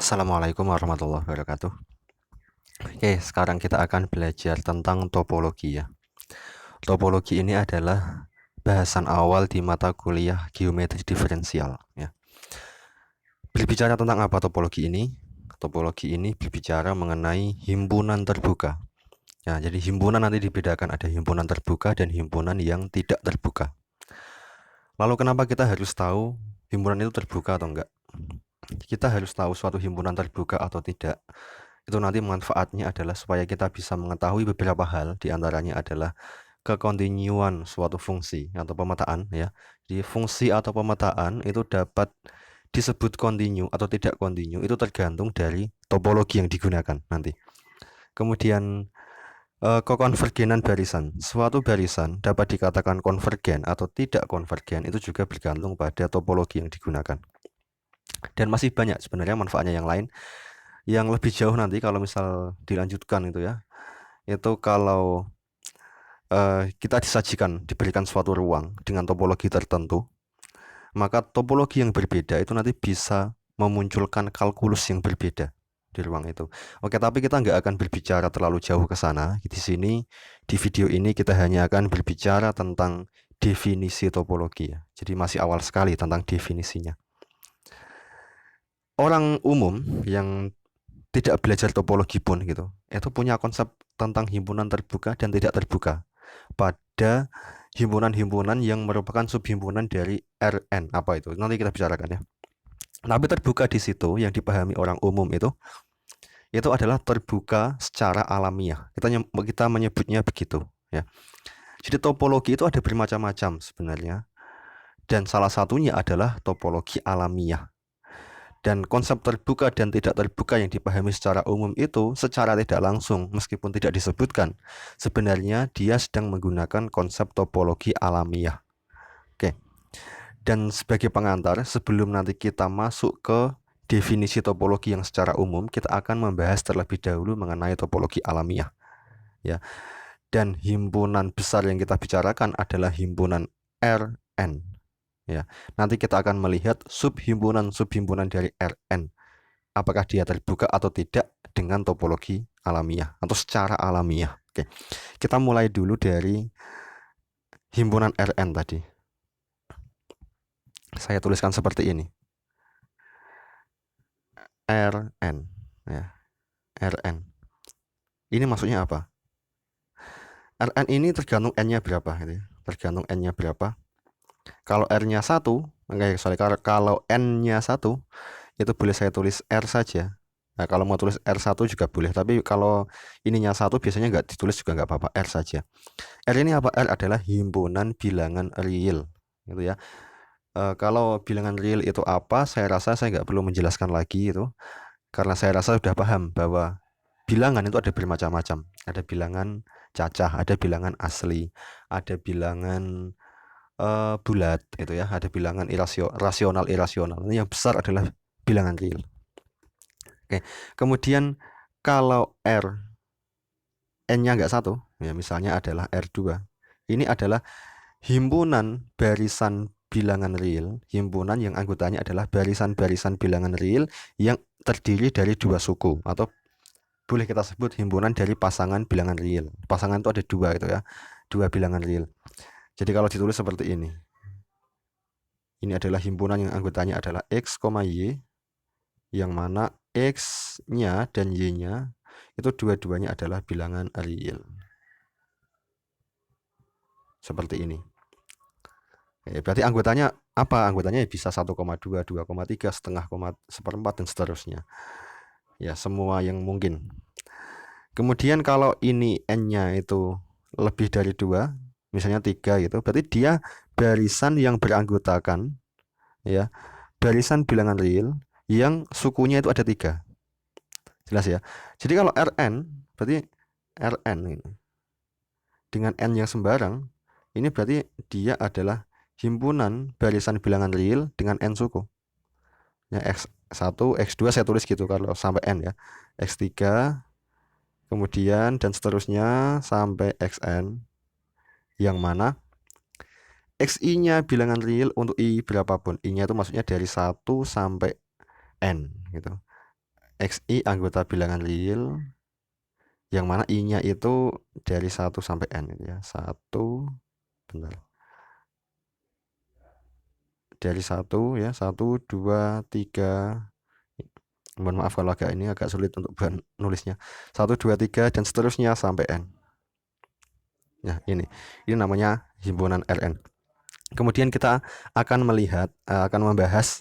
Assalamualaikum warahmatullahi wabarakatuh. Oke, sekarang kita akan belajar tentang topologi ya. Topologi ini adalah bahasan awal di mata kuliah geometri diferensial ya. Berbicara tentang apa topologi ini? Topologi ini berbicara mengenai himpunan terbuka. Ya, jadi himpunan nanti dibedakan ada himpunan terbuka dan himpunan yang tidak terbuka. Lalu kenapa kita harus tahu himpunan itu terbuka atau enggak? Kita harus tahu suatu himpunan terbuka atau tidak. Itu nanti manfaatnya adalah supaya kita bisa mengetahui beberapa hal, diantaranya adalah kekontinuan suatu fungsi atau pemetaan ya. Jadi fungsi atau pemetaan itu dapat disebut kontinu atau tidak kontinu itu tergantung dari topologi yang digunakan nanti. Kemudian kekonvergenan barisan. Suatu barisan dapat dikatakan konvergen atau tidak konvergen itu juga bergantung pada topologi yang digunakan. Dan masih banyak sebenarnya manfaatnya yang lain. Yang lebih jauh nanti kalau misal dilanjutkan itu ya, itu kalau kita diberikan suatu ruang dengan topologi tertentu, maka topologi yang berbeda itu nanti bisa memunculkan kalkulus yang berbeda di ruang itu. Oke, tapi kita nggak akan berbicara terlalu jauh ke sana. Di sini, di video ini kita hanya akan berbicara tentang definisi topologi ya. Jadi masih awal sekali tentang definisinya. Orang umum yang tidak belajar topologi pun gitu, itu punya konsep tentang himpunan terbuka dan tidak terbuka pada himpunan-himpunan yang merupakan subhimpunan dari Rn. Apa itu? Nanti kita bicarakan ya. Tapi terbuka di situ yang dipahami orang umum itu adalah terbuka secara alamiah. Kita menyebutnya begitu ya. Jadi topologi itu ada bermacam-macam sebenarnya. Dan salah satunya adalah topologi alamiah. Dan konsep terbuka dan tidak terbuka yang dipahami secara umum itu secara tidak langsung, meskipun tidak disebutkan, sebenarnya dia sedang menggunakan konsep topologi alamiah. Oke. Dan sebagai pengantar, sebelum nanti kita masuk ke definisi topologi yang secara umum, kita akan membahas terlebih dahulu mengenai topologi alamiah. Ya. Dan himpunan besar yang kita bicarakan adalah himpunan Rn. Ya, nanti kita akan melihat subhimpunan dari Rn. Apakah dia terbuka atau tidak dengan topologi alamiah atau secara alamiah. Oke. Kita mulai dulu dari himpunan Rn tadi. Saya tuliskan seperti ini. Rn ya. Rn. Ini maksudnya apa? Rn ini tergantung n-nya berapa gitu ya. Tergantung n-nya berapa. Kalau R-nya 1, kalau N-nya 1, itu boleh saya tulis R saja. Nah, kalau mau tulis R1 juga boleh, tapi kalau ininya 1 biasanya nggak ditulis juga nggak apa-apa, R saja. R ini apa? R adalah himpunan bilangan real, gitu ya. Kalau bilangan real itu apa, saya rasa saya nggak perlu menjelaskan lagi itu, karena saya rasa sudah paham bahwa bilangan itu ada bermacam-macam. Ada bilangan cacah, ada bilangan asli, ada bilangan bulat itu ya, ada bilangan rasional irasional. Ini yang besar adalah bilangan real. Oke, kemudian kalau R n-nya nggak 1, ya misalnya adalah R2. Ini adalah himpunan barisan bilangan real, himpunan yang anggotanya adalah barisan-barisan bilangan real yang terdiri dari dua suku, atau boleh kita sebut himpunan dari pasangan bilangan real. Pasangan itu ada dua itu ya, dua bilangan real. Jadi kalau ditulis seperti ini adalah himpunan yang anggotanya adalah X, Y, yang mana X-nya dan Y-nya itu dua-duanya adalah bilangan real. Seperti ini. Berarti anggotanya apa? Anggotanya bisa 1,2, 2,3, setengah, seperempat, dan seterusnya. Ya, semua yang mungkin. Kemudian kalau ini N-nya itu lebih dari 2, misalnya 3 gitu, berarti dia barisan yang beranggotakan ya, barisan bilangan real yang sukunya itu ada 3. Jelas ya. Jadi kalau Rn, berarti Rn ini dengan N yang sembarang, ini berarti dia adalah himpunan barisan bilangan real dengan N suku. Ya, X1, X2 saya tulis gitu kalau sampai N ya. X3, kemudian dan seterusnya sampai Xn, yang mana XI-nya bilangan real untuk I berapapun. I-nya itu maksudnya dari 1 sampai N gitu. XI anggota bilangan real yang mana I-nya itu dari 1 sampai N gitu ya. 1 bentar. Dari 1 ya, 1 2 3. Mohon maaf kalau agak sulit untuk nulisnya. 1 2 3 dan seterusnya sampai N. Nah, ini namanya himpunan Rn. Kemudian kita akan membahas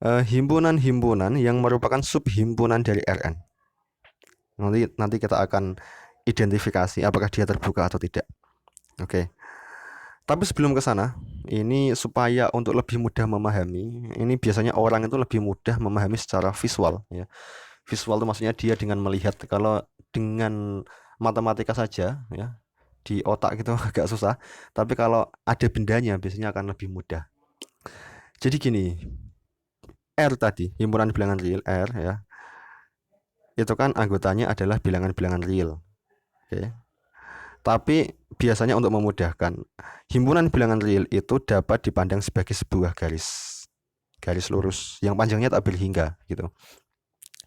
himpunan-himpunan yang merupakan subhimpunan dari Rn. Nanti kita akan identifikasi apakah dia terbuka atau tidak. Oke. Tapi sebelum ke sana, ini supaya untuk lebih mudah memahami, ini biasanya orang itu lebih mudah memahami secara visual ya. Visual itu maksudnya dia dengan melihat. Kalau dengan matematika saja ya, di otak gitu agak susah, tapi kalau ada bendanya biasanya akan lebih mudah. Jadi gini, R tadi, himpunan bilangan real R ya, itu kan anggotanya adalah bilangan-bilangan real. Oke. Tapi biasanya untuk memudahkan, himpunan bilangan real itu dapat dipandang sebagai sebuah garis lurus yang panjangnya tak berhingga gitu.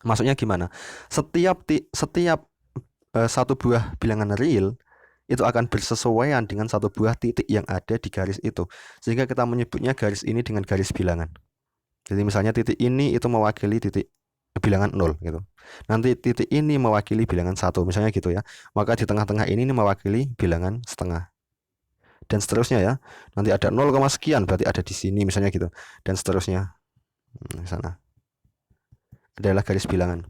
Maksudnya gimana? Setiap satu buah bilangan real itu akan bersesuaian dengan satu buah titik yang ada di garis itu, sehingga kita menyebutnya garis ini dengan garis bilangan. Jadi misalnya titik ini itu mewakili titik bilangan 0 gitu. Nanti titik ini mewakili bilangan 1 misalnya gitu ya. Maka di tengah-tengah ini mewakili bilangan setengah. Dan seterusnya ya. Nanti ada 0, sekian berarti ada di sini misalnya gitu. Dan seterusnya. Di sana adalah garis bilangan.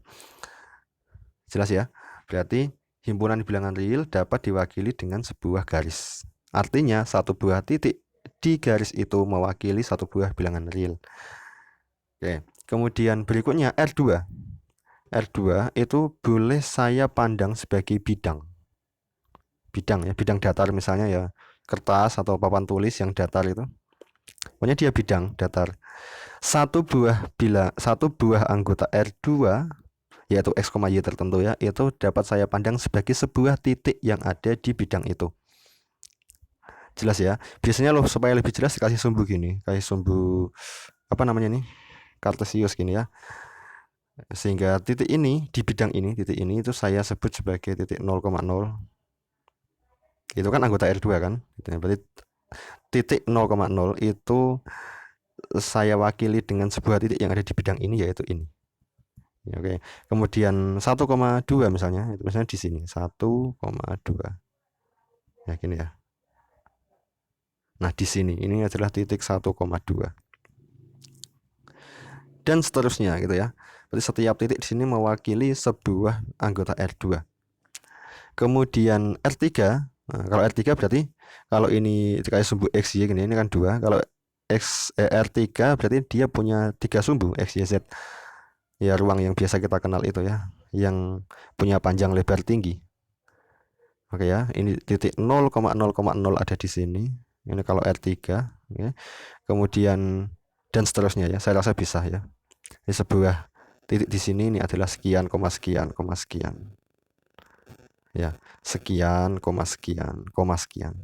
Jelas ya? Berarti himpunan bilangan real dapat diwakili dengan sebuah garis. Artinya satu buah titik di garis itu mewakili satu buah bilangan real. Oke. Kemudian berikutnya R2. R2 itu boleh saya pandang sebagai bidang. Bidang ya, bidang datar misalnya ya, kertas atau papan tulis yang datar itu. Pokoknya dia bidang datar. Satu buah anggota R2 yaitu X, Y tertentu ya, itu dapat saya pandang sebagai sebuah titik yang ada di bidang itu. Jelas ya? Biasanya loh supaya lebih jelas kasih sumbu gini, kasih sumbu apa namanya nih? Kartesius gini ya. Sehingga titik ini di bidang ini, titik ini itu saya sebut sebagai titik 0,0. Itu kan anggota R2 kan? Berarti titik 0,0 itu saya wakili dengan sebuah titik yang ada di bidang ini, yaitu ini. Ya, oke. Kemudian 1,2 misalnya, itu misalnya di sini 1,2. Ya gini ya. Nah, di sini ini adalah titik 1,2. Dan seterusnya gitu ya. Berarti setiap titik di sini mewakili sebuah anggota R2. Kemudian R3, nah, kalau R3 berarti kalau ini kayak sumbu X, Y gini, ini kan 2. Kalau R3 berarti dia punya 3 sumbu X, Y, Z. Ya ruang yang biasa kita kenal itu ya, yang punya panjang lebar tinggi. Oke ya, ini titik 0,0,0 ada di sini. Ini kalau R3 ya. Kemudian dan seterusnya ya. Saya rasa bisa ya. Ini sebuah titik di sini ini adalah sekian, sekian, sekian. Ya, sekian, sekian.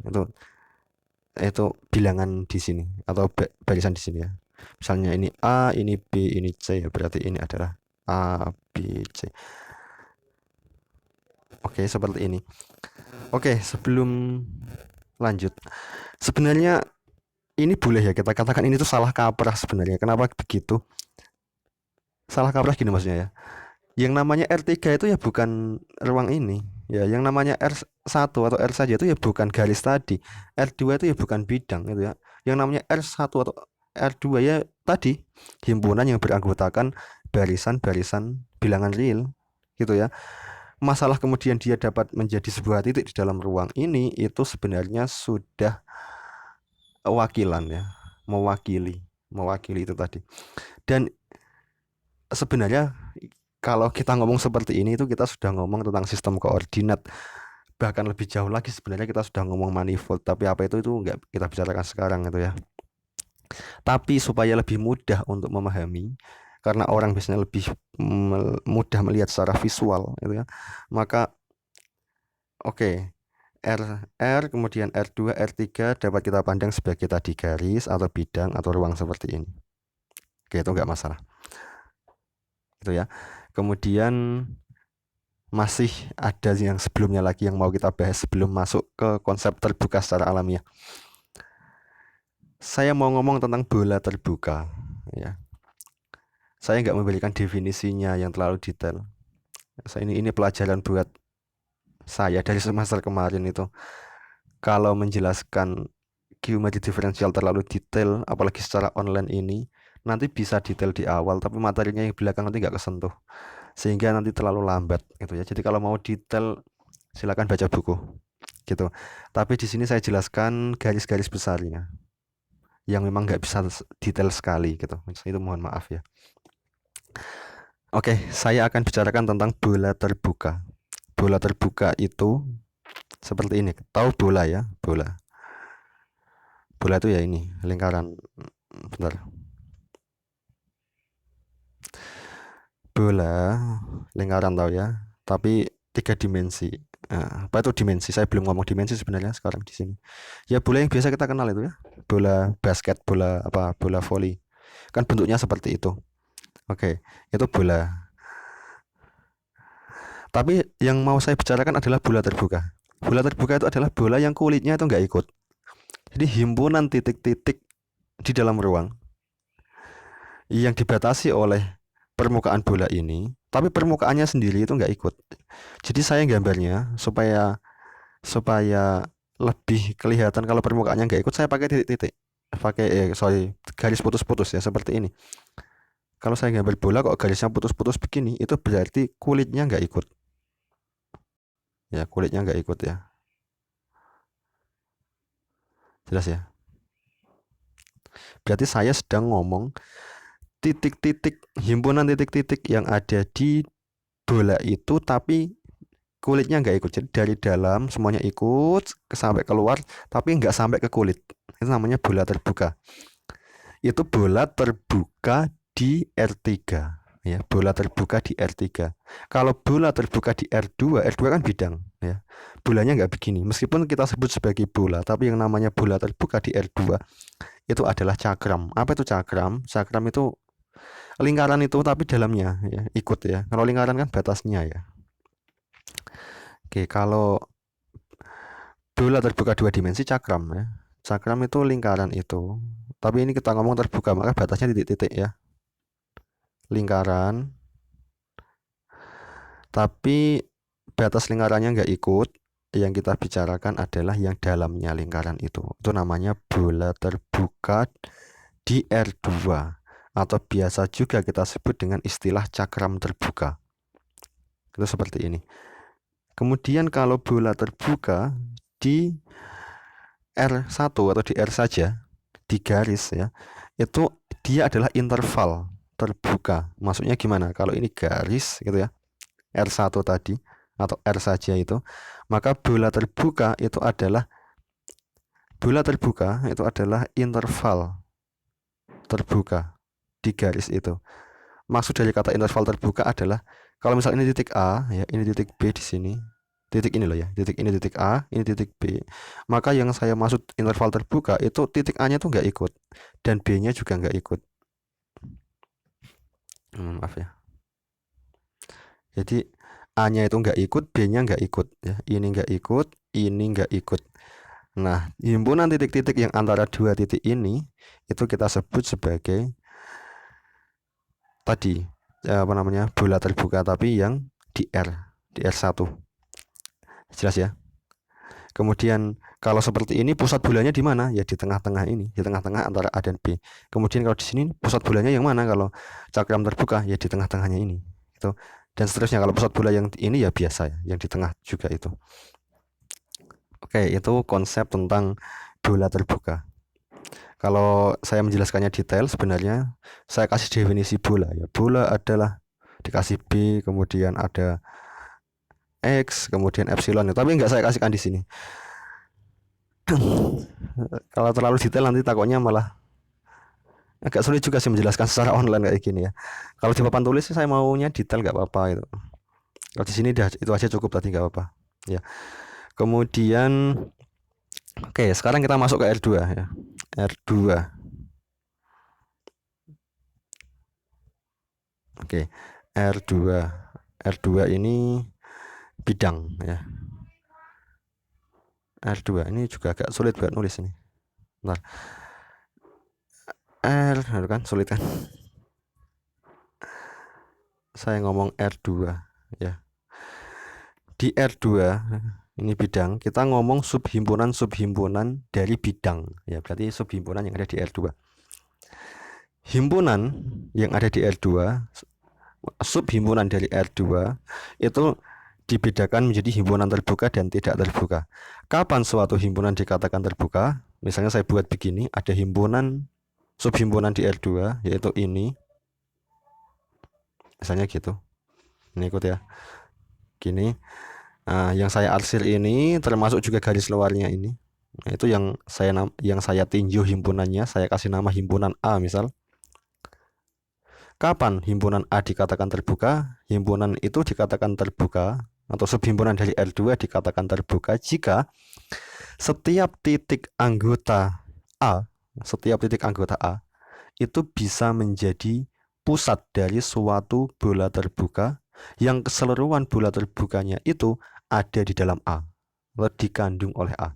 Itu bilangan di sini atau barisan di sini ya. Misalnya ini A, ini B, ini C, berarti ini adalah A, B, C. Oke, seperti ini. Oke, sebelum lanjut, sebenarnya ini boleh ya kita katakan ini tuh salah kaprah sebenarnya. Kenapa begitu? Salah kaprah gini maksudnya ya. Yang namanya R3 itu ya bukan ruang ini. Ya, yang namanya R1 atau R saja itu ya bukan garis tadi. R2 itu ya bukan bidang gitu ya. Yang namanya R1 atau R2 ya tadi himpunan yang beranggotakan barisan-barisan bilangan real gitu ya. Masalah kemudian dia dapat menjadi sebuah titik di dalam ruang ini itu sebenarnya sudah wakilan ya, mewakili itu tadi. Dan sebenarnya kalau kita ngomong seperti ini itu kita sudah ngomong tentang sistem koordinat. Bahkan lebih jauh lagi sebenarnya kita sudah ngomong manifold, tapi apa itu nggak kita bicarakan sekarang gitu ya. Tapi supaya lebih mudah untuk memahami, karena orang biasanya lebih mudah melihat secara visual gitu ya, maka oke, R kemudian R2 R3 dapat kita pandang sebagai tadi garis atau bidang atau ruang seperti ini. Oke, itu nggak masalah. gitu ya. Kemudian masih ada yang sebelumnya lagi yang mau kita bahas sebelum masuk ke konsep terbuka secara alamiah. Saya mau ngomong tentang bola terbuka, ya. Saya nggak memberikan definisinya yang terlalu detail. Ini pelajaran buat saya dari semester kemarin itu. Kalau menjelaskan geometri diferensial terlalu detail, apalagi secara online ini, nanti bisa detail di awal, tapi materinya yang belakang nanti nggak kesentuh, sehingga nanti terlalu lambat gitu ya. Jadi kalau mau detail, silakan baca buku gitu. Tapi di sini saya jelaskan garis-garis besarnya, yang memang nggak bisa detail sekali gitu. Itu mohon maaf ya. Oke, saya akan bicarakan tentang bola terbuka. Bola terbuka itu seperti ini. Tahu bola ya? Bola. Bola itu ya ini, lingkaran. Bentar. Bola, lingkaran tahu ya. Tapi 3 dimensi. Nah, apa itu dimensi? Saya belum ngomong dimensi sebenarnya sekarang di sini. Ya bola yang biasa kita kenal itu ya. Bola basket, bola apa? Bola voli. Kan bentuknya seperti itu. Oke, itu bola. Tapi yang mau saya bicarakan adalah bola terbuka. Bola terbuka itu adalah bola yang kulitnya itu nggak ikut. Jadi himpunan titik-titik di dalam ruang yang dibatasi oleh permukaan bola ini, tapi permukaannya sendiri itu nggak ikut. Jadi saya gambarnya supaya supaya lebih kelihatan kalau permukaannya nggak ikut, saya pakai titik-titik, pakai garis putus-putus ya seperti ini. Kalau saya gambar bola kok garisnya putus-putus begini, itu berarti kulitnya nggak ikut. Ya kulitnya nggak ikut ya. Jelas ya. Berarti saya sedang ngomong titik-titik, himpunan titik-titik yang ada di bola itu, tapi kulitnya nggak ikut. Jadi dari dalam semuanya ikut sampai keluar, tapi nggak sampai ke kulit. Itu namanya bola terbuka. Itu bola terbuka di R3 ya, bola terbuka di R3. Kalau bola terbuka di R2, R2 kan bidang ya. Bolanya nggak begini. Meskipun kita sebut sebagai bola, tapi yang namanya bola terbuka di R2 itu adalah cakram. Apa itu cakram? Cakram itu lingkaran itu tapi dalamnya ya ikut ya. Kalau lingkaran kan batasnya ya. Oke, kalau bola terbuka 2 dimensi cakram ya. Cakram itu lingkaran itu. Tapi ini kita ngomong terbuka, maka batasnya titik-titik ya. Lingkaran. Tapi batas lingkarannya nggak ikut. Yang kita bicarakan adalah yang dalamnya lingkaran itu. Itu namanya bola terbuka di R2. Atau biasa juga kita sebut dengan istilah cakram terbuka. Itu seperti ini. Kemudian kalau bola terbuka di R1 atau di R saja, di garis ya, itu dia adalah interval terbuka. Maksudnya gimana? Kalau ini garis gitu ya, R1 tadi atau R saja itu, maka bola terbuka itu adalah interval terbuka di garis itu. Maksud dari kata interval terbuka adalah kalau misalnya ini titik A ya, ini titik B di sini. Titik ini loh ya, titik ini titik A, ini titik B. Maka yang saya maksud interval terbuka itu titik A-nya tuh nggak ikut dan B-nya juga nggak ikut. Maaf ya. Jadi A-nya itu nggak ikut, B-nya nggak ikut ya. Ini nggak ikut, ini nggak ikut. Nah, himpunan titik-titik yang antara dua titik ini itu kita sebut sebagai tadi apa namanya, bola terbuka tapi yang di R1. Jelas ya. Kemudian kalau seperti ini pusat bolanya di mana? Ya di tengah-tengah ini, di tengah-tengah antara A dan B. Kemudian kalau di sini pusat bolanya yang mana? Kalau cakram terbuka ya di tengah-tengahnya ini. Itu. Dan seterusnya kalau pusat bola yang ini ya biasa ya, yang di tengah juga itu. Oke, itu konsep tentang bola terbuka. Kalau saya menjelaskannya detail sebenarnya saya kasih definisi bola ya. Bola adalah dikasih B, kemudian ada X, kemudian epsilon, tapi nggak saya kasihkan di sini. Kalau terlalu detail nanti takutnya malah agak sulit juga sih menjelaskan secara online kayak gini ya. Kalau di papan tulis saya maunya detail nggak apa-apa itu. Kalau di sini itu aja cukup tadi nggak apa-apa. Ya. Kemudian oke, sekarang kita masuk ke R2 ya. R2. Oke. R2. R2 ini bidang ya. R2 ini juga agak sulit buat nulis ini. Bentar. R kan sulit kan. Saya ngomong R2 ya. Di R2 ini bidang, kita ngomong subhimpunan dari bidang ya, berarti subhimpunan yang ada di R2. Himpunan yang ada di R2, subhimpunan dari R2 itu dibedakan menjadi himpunan terbuka dan tidak terbuka. Kapan suatu himpunan dikatakan terbuka? Misalnya saya buat begini, ada himpunan subhimpunan di R2 yaitu ini. Misalnya gitu. Ini ikut ya. Gini. Nah, yang saya arsir ini termasuk juga garis luarnya ini. Nah, itu yang saya tinjau himpunannya, saya kasih nama himpunan A misal. Kapan himpunan A dikatakan terbuka? Himpunan itu dikatakan terbuka atau subhimpunan dari R2 dikatakan terbuka jika setiap titik anggota A itu bisa menjadi pusat dari suatu bola terbuka yang keseluruhan bola terbukanya itu ada di dalam A atau dikandung oleh A.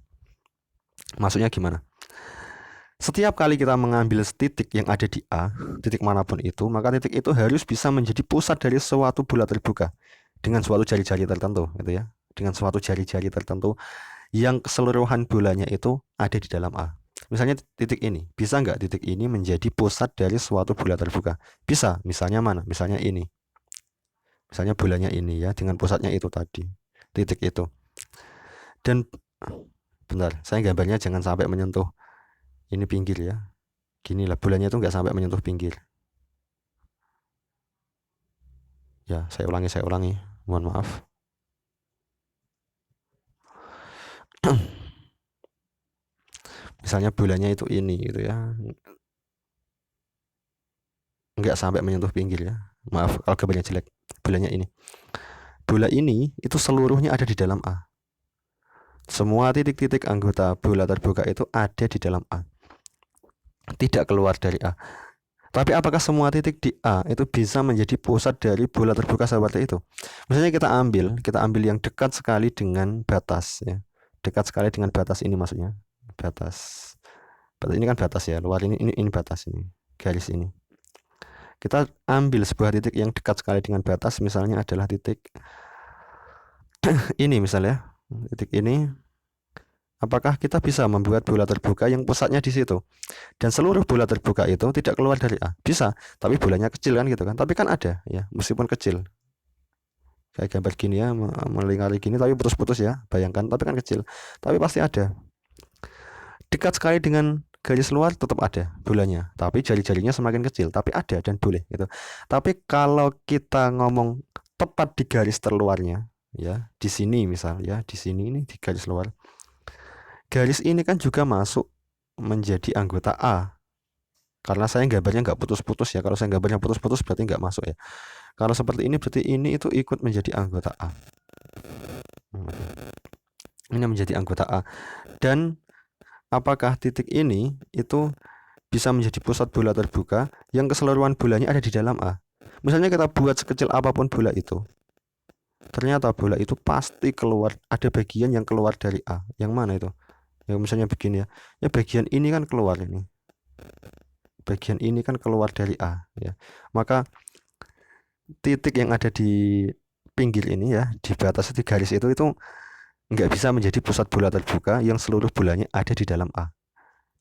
Maksudnya gimana? Setiap kali kita mengambil titik yang ada di A, titik manapun itu, maka titik itu harus bisa menjadi pusat dari suatu bola terbuka dengan suatu jari-jari tertentu, gitu ya. Dengan suatu jari-jari tertentu yang keseluruhan bolanya itu ada di dalam A. Misalnya titik ini, bisa nggak titik ini menjadi pusat dari suatu bola terbuka? Bisa, misalnya mana? Misalnya ini. Misalnya bolanya ini ya, dengan pusatnya itu tadi, titik itu. Dan bentar, saya gambarnya jangan sampai menyentuh ini pinggir ya. Gini lah, bolanya itu nggak sampai menyentuh pinggir. Ya, saya ulangi. Mohon maaf. Misalnya bolanya itu ini gitu ya. Nggak sampai menyentuh pinggir ya. Maaf kalau gambarnya jelek. Bolanya ini. Bola ini itu seluruhnya ada di dalam A. Semua titik-titik anggota bola terbuka itu ada di dalam A. Tidak keluar dari A. Tapi apakah semua titik di A itu bisa menjadi pusat dari bola terbuka seperti itu? Misalnya kita ambil yang dekat sekali dengan batas ya. Dekat sekali dengan batas ini maksudnya. Batas. Batas ini kan batas ya, luar ini batas ini. Garis ini. Kita ambil sebuah titik yang dekat sekali dengan batas, misalnya adalah titik ini misalnya. Titik ini. Apakah kita bisa membuat bola terbuka yang pusatnya di situ? Dan seluruh bola terbuka itu tidak keluar dari A. Bisa, tapi bolanya kecil kan gitu kan. Tapi kan ada ya, meskipun kecil. Kayak gambar gini ya, melingkari gini tapi putus-putus ya. Bayangkan, tapi kan kecil. Tapi pasti ada. Dekat sekali dengan garis luar tetap ada bolanya. Tapi jari-jarinya semakin kecil, tapi ada dan boleh gitu. Tapi kalau kita ngomong tepat di garis terluarnya, ya, di sini misal ya, di sini ini di garis luar. Garis ini kan juga masuk menjadi anggota A. Karena saya gambarnya nggak putus-putus ya. Kalau saya gambarnya putus-putus berarti nggak masuk ya. Kalau seperti ini berarti ini itu ikut menjadi anggota A. Ini menjadi anggota A. Dan apakah titik ini itu bisa menjadi pusat bola terbuka yang keseluruhan bolanya ada di dalam A? Misalnya kita buat sekecil apapun bola itu, ternyata bola itu pasti keluar, ada bagian yang keluar dari A. Yang mana itu? Ya misalnya begini ya. Ya bagian ini kan keluar ini. Bagian ini kan keluar dari A ya. Maka titik yang ada di pinggir ini ya, di batas di garis itu nggak bisa menjadi pusat bola terbuka yang seluruh bolanya ada di dalam A.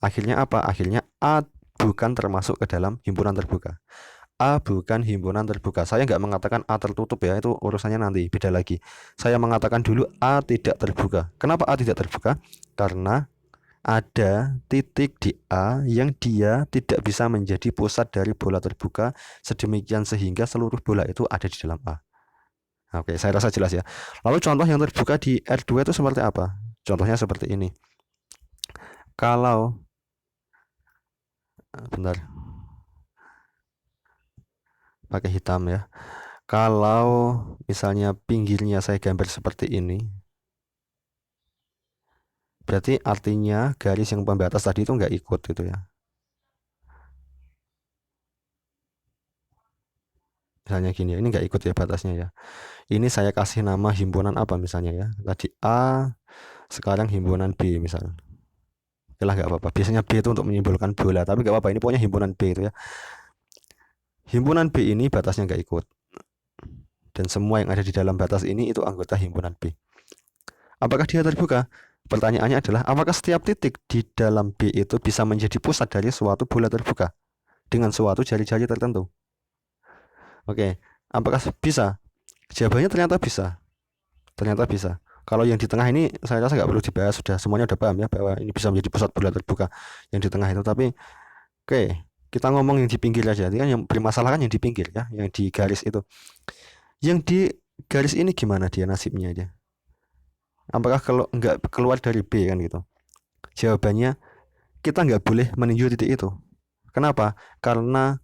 Akhirnya apa? Akhirnya A bukan termasuk ke dalam himpunan terbuka. A bukan himpunan terbuka. Saya nggak mengatakan A tertutup ya, itu urusannya nanti beda lagi. Saya mengatakan dulu A tidak terbuka. Kenapa A tidak terbuka? Karena ada titik di A yang dia tidak bisa menjadi pusat dari bola terbuka sedemikian sehingga seluruh bola itu ada di dalam A. Oke, saya rasa jelas ya. Lalu contoh yang terbuka di R2 itu seperti apa? Contohnya seperti ini. Kalau bentar, pakai hitam ya. Kalau misalnya pinggirnya saya gambar seperti ini, berarti artinya garis yang pembatas tadi itu nggak ikut gitu ya. Misalnya gini, ini nggak ikut ya batasnya ya. Ini saya kasih nama himpunan apa misalnya ya. Tadi A, sekarang himpunan B misal. Oke lah, nggak apa-apa. Biasanya B itu untuk menyimpulkan bola, tapi nggak apa-apa. Ini pokoknya himpunan B itu ya. Himpunan B ini batasnya nggak ikut. Dan semua yang ada di dalam batas ini itu anggota himpunan B. Apakah dia terbuka? Pertanyaannya adalah, apakah setiap titik di dalam B itu bisa menjadi pusat dari suatu bola terbuka dengan suatu jari-jari tertentu? Oke, apakah bisa? Jawabannya ternyata bisa. Ternyata bisa. Kalau yang di tengah ini saya rasa nggak perlu dibahas, sudah semuanya udah paham ya bahwa ini bisa menjadi pusat bola terbuka yang di tengah itu. Tapi oke, kita ngomong yang di pinggir aja. Ini kan yang bermasalah kan yang di pinggir ya, yang di garis itu. Yang di garis ini gimana dia nasibnya aja? Apakah kalau nggak keluar dari B kan gitu? Jawabannya kita nggak boleh meninjau titik itu. Kenapa? Karena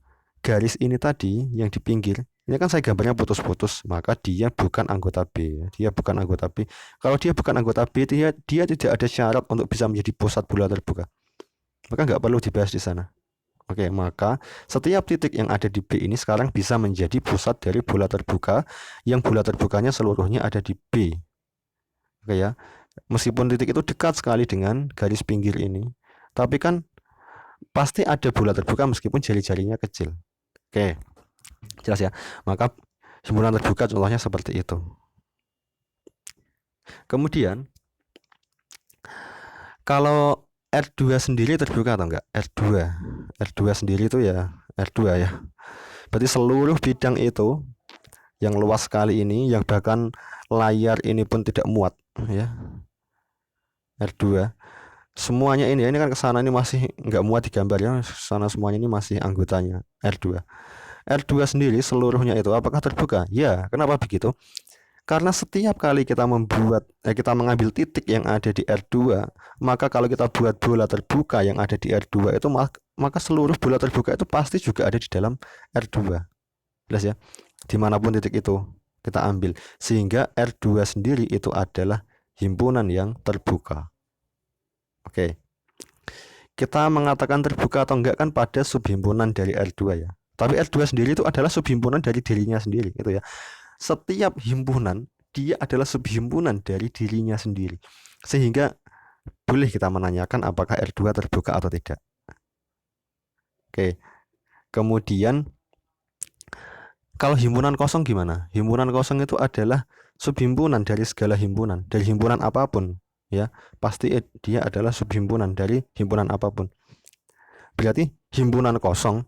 garis ini tadi yang di pinggir, ini kan saya gambarnya putus-putus, maka dia bukan anggota B. Dia bukan anggota B. Kalau dia bukan anggota B, dia tidak ada syarat untuk bisa menjadi pusat bola terbuka. Maka nggak perlu dibahas di sana. Oke, maka setiap titik yang ada di B ini sekarang bisa menjadi pusat dari bola terbuka, yang bola terbukanya seluruhnya ada di B. Oke ya, meskipun titik itu dekat sekali dengan garis pinggir ini, tapi kan pasti ada bola terbuka meskipun jari-jarinya kecil. Oke, jelas ya. Maka himpunan terbuka contohnya seperti itu. Kemudian kalau R2 sendiri terbuka atau enggak? R2 sendiri itu ya R2 ya. Berarti seluruh bidang itu yang luas sekali ini, yang bahkan layar ini pun tidak muat ya. R2 semuanya ini kan kesana ini masih nggak muat digambar ya, sana semuanya ini masih anggotanya R2. R2 sendiri seluruhnya itu apakah terbuka? Ya, kenapa begitu? Karena setiap kali kita kita mengambil titik yang ada di R2, maka kalau kita buat bola terbuka yang ada di R2 itu, maka seluruh bola terbuka itu pasti juga ada di dalam R2. Jelas ya? Dimanapun titik itu kita ambil, sehingga R2 sendiri itu adalah himpunan yang terbuka. Oke, kita mengatakan terbuka atau enggak kan pada subhimpunan dari R2 ya. Tapi R2 sendiri itu adalah subhimpunan dari dirinya sendiri, itu ya. Setiap himpunan dia adalah subhimpunan dari dirinya sendiri. Sehingga boleh kita menanyakan apakah R2 terbuka atau tidak. Oke. Kemudian kalau himpunan kosong gimana? Himpunan kosong itu adalah subhimpunan dari segala himpunan, dari himpunan apapun ya. Pasti dia adalah subhimpunan dari himpunan apapun. Berarti himpunan kosong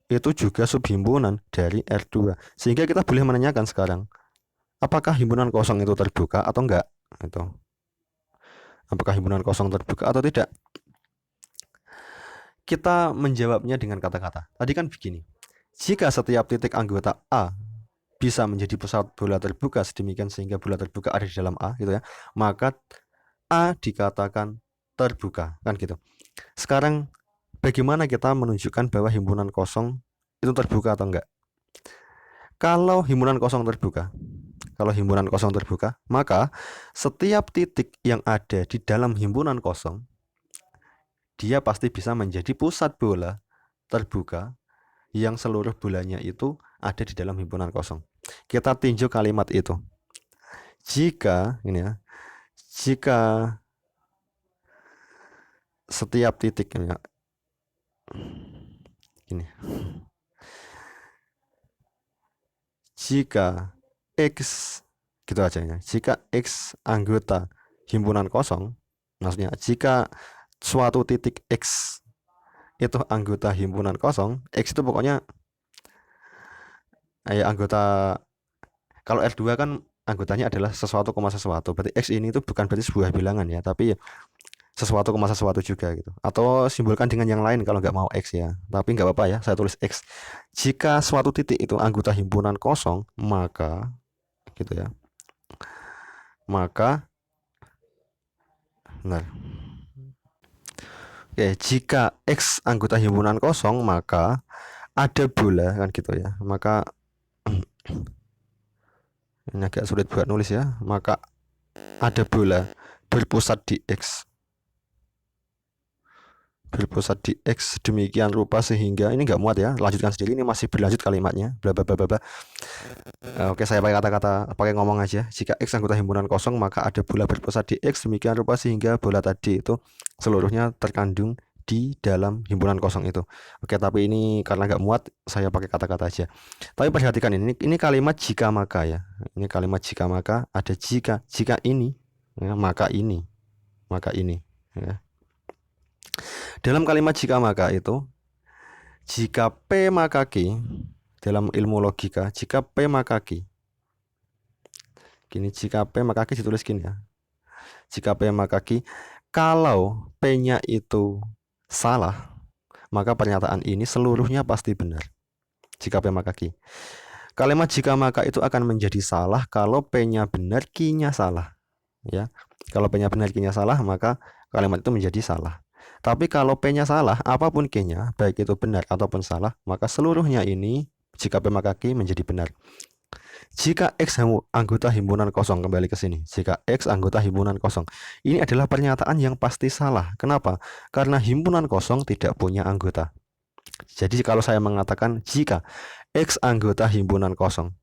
itu juga subhimpunan dari R2. Sehingga kita boleh menanyakan sekarang, apakah himpunan kosong itu terbuka atau enggak? Itu. Apakah himpunan kosong terbuka atau tidak? Kita menjawabnya dengan kata-kata. Tadi kan begini. Jika setiap titik anggota A bisa menjadi pusat bola terbuka sedemikian sehingga bola terbuka ada di dalam A gitu ya, maka A dikatakan terbuka, kan gitu. Sekarang bagaimana kita menunjukkan bahwa himpunan kosong itu terbuka atau enggak? Kalau himpunan kosong terbuka, maka setiap titik yang ada di dalam himpunan kosong dia pasti bisa menjadi pusat bola terbuka yang seluruh bolanya itu ada di dalam himpunan kosong. Kita tinjau kalimat itu. Jika setiap titik jika X gitu aja ya. Jika X anggota himpunan kosong, maksudnya jika suatu titik X itu anggota himpunan kosong, X itu pokoknya anggota, kalau R2 kan anggotanya adalah sesuatu, berarti X ini itu bukan berarti sebuah bilangan ya, tapi sesuatu, sesuatu juga gitu, atau simbolkan dengan yang lain kalau nggak mau X ya, tapi nggak apa-apa ya, saya tulis X. Jika suatu titik itu anggota himpunan kosong, maka gitu ya, maka benar. Oke, jika X anggota himpunan kosong, maka ada bola kan gitu ya. Maka ini agak sulit buat nulis ya. Maka ada bola berpusat di X. berpusat di X demikian rupa sehingga ini nggak muat ya, lanjutkan sendiri, ini masih berlanjut kalimatnya bla bla bla bla bla. Oke, saya pakai kata-kata, pakai ngomong aja. Jika X anggota himpunan kosong, maka ada bola berpusat di X demikian rupa sehingga bola tadi itu seluruhnya terkandung di dalam himpunan kosong itu. Oke, tapi ini karena nggak muat, saya pakai kata-kata aja. Tapi perhatikan ini kalimat jika maka ya. Ini kalimat jika maka, ada jika ini, ya, maka ini ya. Dalam kalimat jika maka itu, jika P maka Q, dalam ilmu logika, jika P maka Q, gini, jika P maka Q ditulis gini ya. Jika P maka Q, kalau P-nya itu salah, maka pernyataan ini seluruhnya pasti benar. Jika P maka Q. Kalimat jika maka itu akan menjadi salah kalau P-nya benar, Q-nya salah. Ya. Kalau P-nya benar, Q-nya salah, maka kalimat itu menjadi salah. Tapi kalau P-nya salah, apapun Q-nya, baik itu benar ataupun salah, maka seluruhnya ini jika P maka Q menjadi benar. Jika X anggota himpunan kosong, kembali ke sini. Jika X anggota himpunan kosong, ini adalah pernyataan yang pasti salah. Kenapa? Karena himpunan kosong tidak punya anggota. Jadi kalau saya mengatakan jika X anggota himpunan kosong,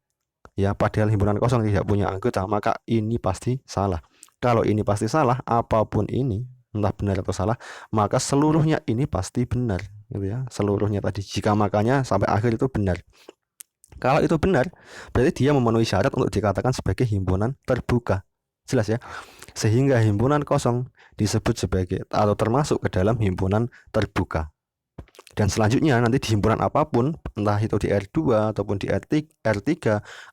ya padahal himpunan kosong tidak punya anggota, maka ini pasti salah. Kalau ini pasti salah, apapun ini, entah benar atau salah, maka seluruhnya ini pasti benar, gitu ya. Seluruhnya tadi, jika makanya sampai akhir itu benar. Kalau itu benar, berarti dia memenuhi syarat untuk dikatakan sebagai himpunan terbuka. Jelas ya? Sehingga himpunan kosong disebut sebagai atau termasuk ke dalam himpunan terbuka. Dan selanjutnya nanti di himpunan apapun, entah itu di R2 ataupun di R3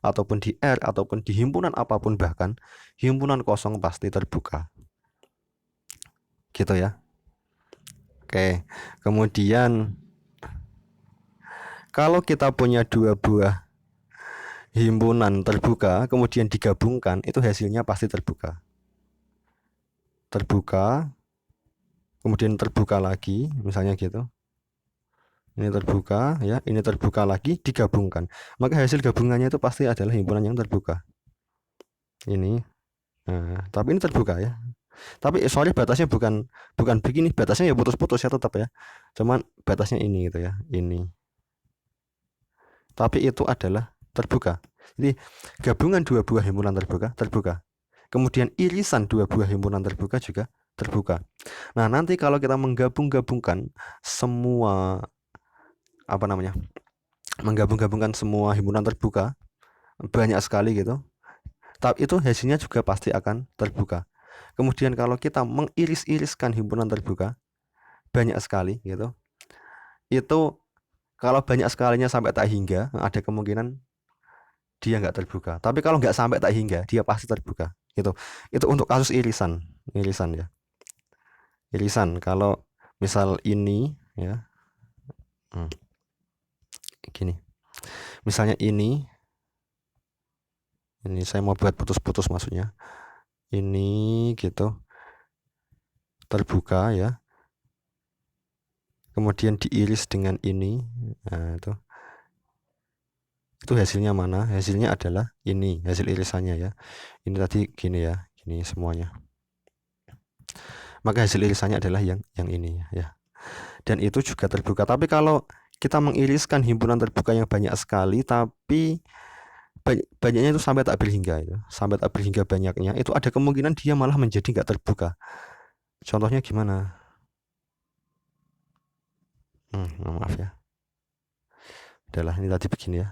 ataupun di R ataupun di himpunan apapun, bahkan himpunan kosong pasti terbuka. Gitu ya. Oke. Kemudian kalau kita punya dua buah himpunan terbuka kemudian digabungkan, itu hasilnya pasti terbuka. Terbuka, kemudian terbuka lagi, misalnya gitu. Ini terbuka ya, ini terbuka lagi, digabungkan, maka hasil gabungannya itu pasti adalah himpunan yang terbuka. Ini, nah, tapi ini terbuka ya. Tapi sorry, batasnya bukan begini, batasnya ya putus-putus ya tetap ya. Cuman batasnya ini gitu ya, ini. Tapi itu adalah terbuka. Jadi gabungan dua buah himpunan terbuka. Kemudian irisan dua buah himpunan terbuka juga terbuka. Nah, nanti kalau kita menggabungkan semua menggabungkan semua himpunan terbuka banyak sekali gitu, tapi itu hasilnya juga pasti akan terbuka. Kemudian kalau kita mengiris-iriskan himpunan terbuka banyak sekali gitu, itu kalau banyak sekalinya sampai tak hingga, ada kemungkinan dia nggak terbuka. Tapi kalau nggak sampai tak hingga, dia pasti terbuka gitu. Itu untuk kasus irisan ya. Irisan kalau misal ini ya, gini, misalnya ini saya mau buat putus-putus maksudnya, ini gitu terbuka ya, kemudian diiris dengan ini, nah itu hasilnya mana? Hasilnya adalah ini, hasil irisannya ya. Ini tadi gini ya, gini semuanya, maka hasil irisannya adalah yang ini ya. Dan itu juga terbuka. Tapi kalau kita mengiriskan himpunan terbuka yang banyak sekali, tapi banyaknya itu sampai tak berhingga itu, sampai tak berhingga banyaknya, itu ada kemungkinan dia malah menjadi nggak terbuka. Contohnya gimana? Maaf ya. Udahlah, ini tadi begini ya.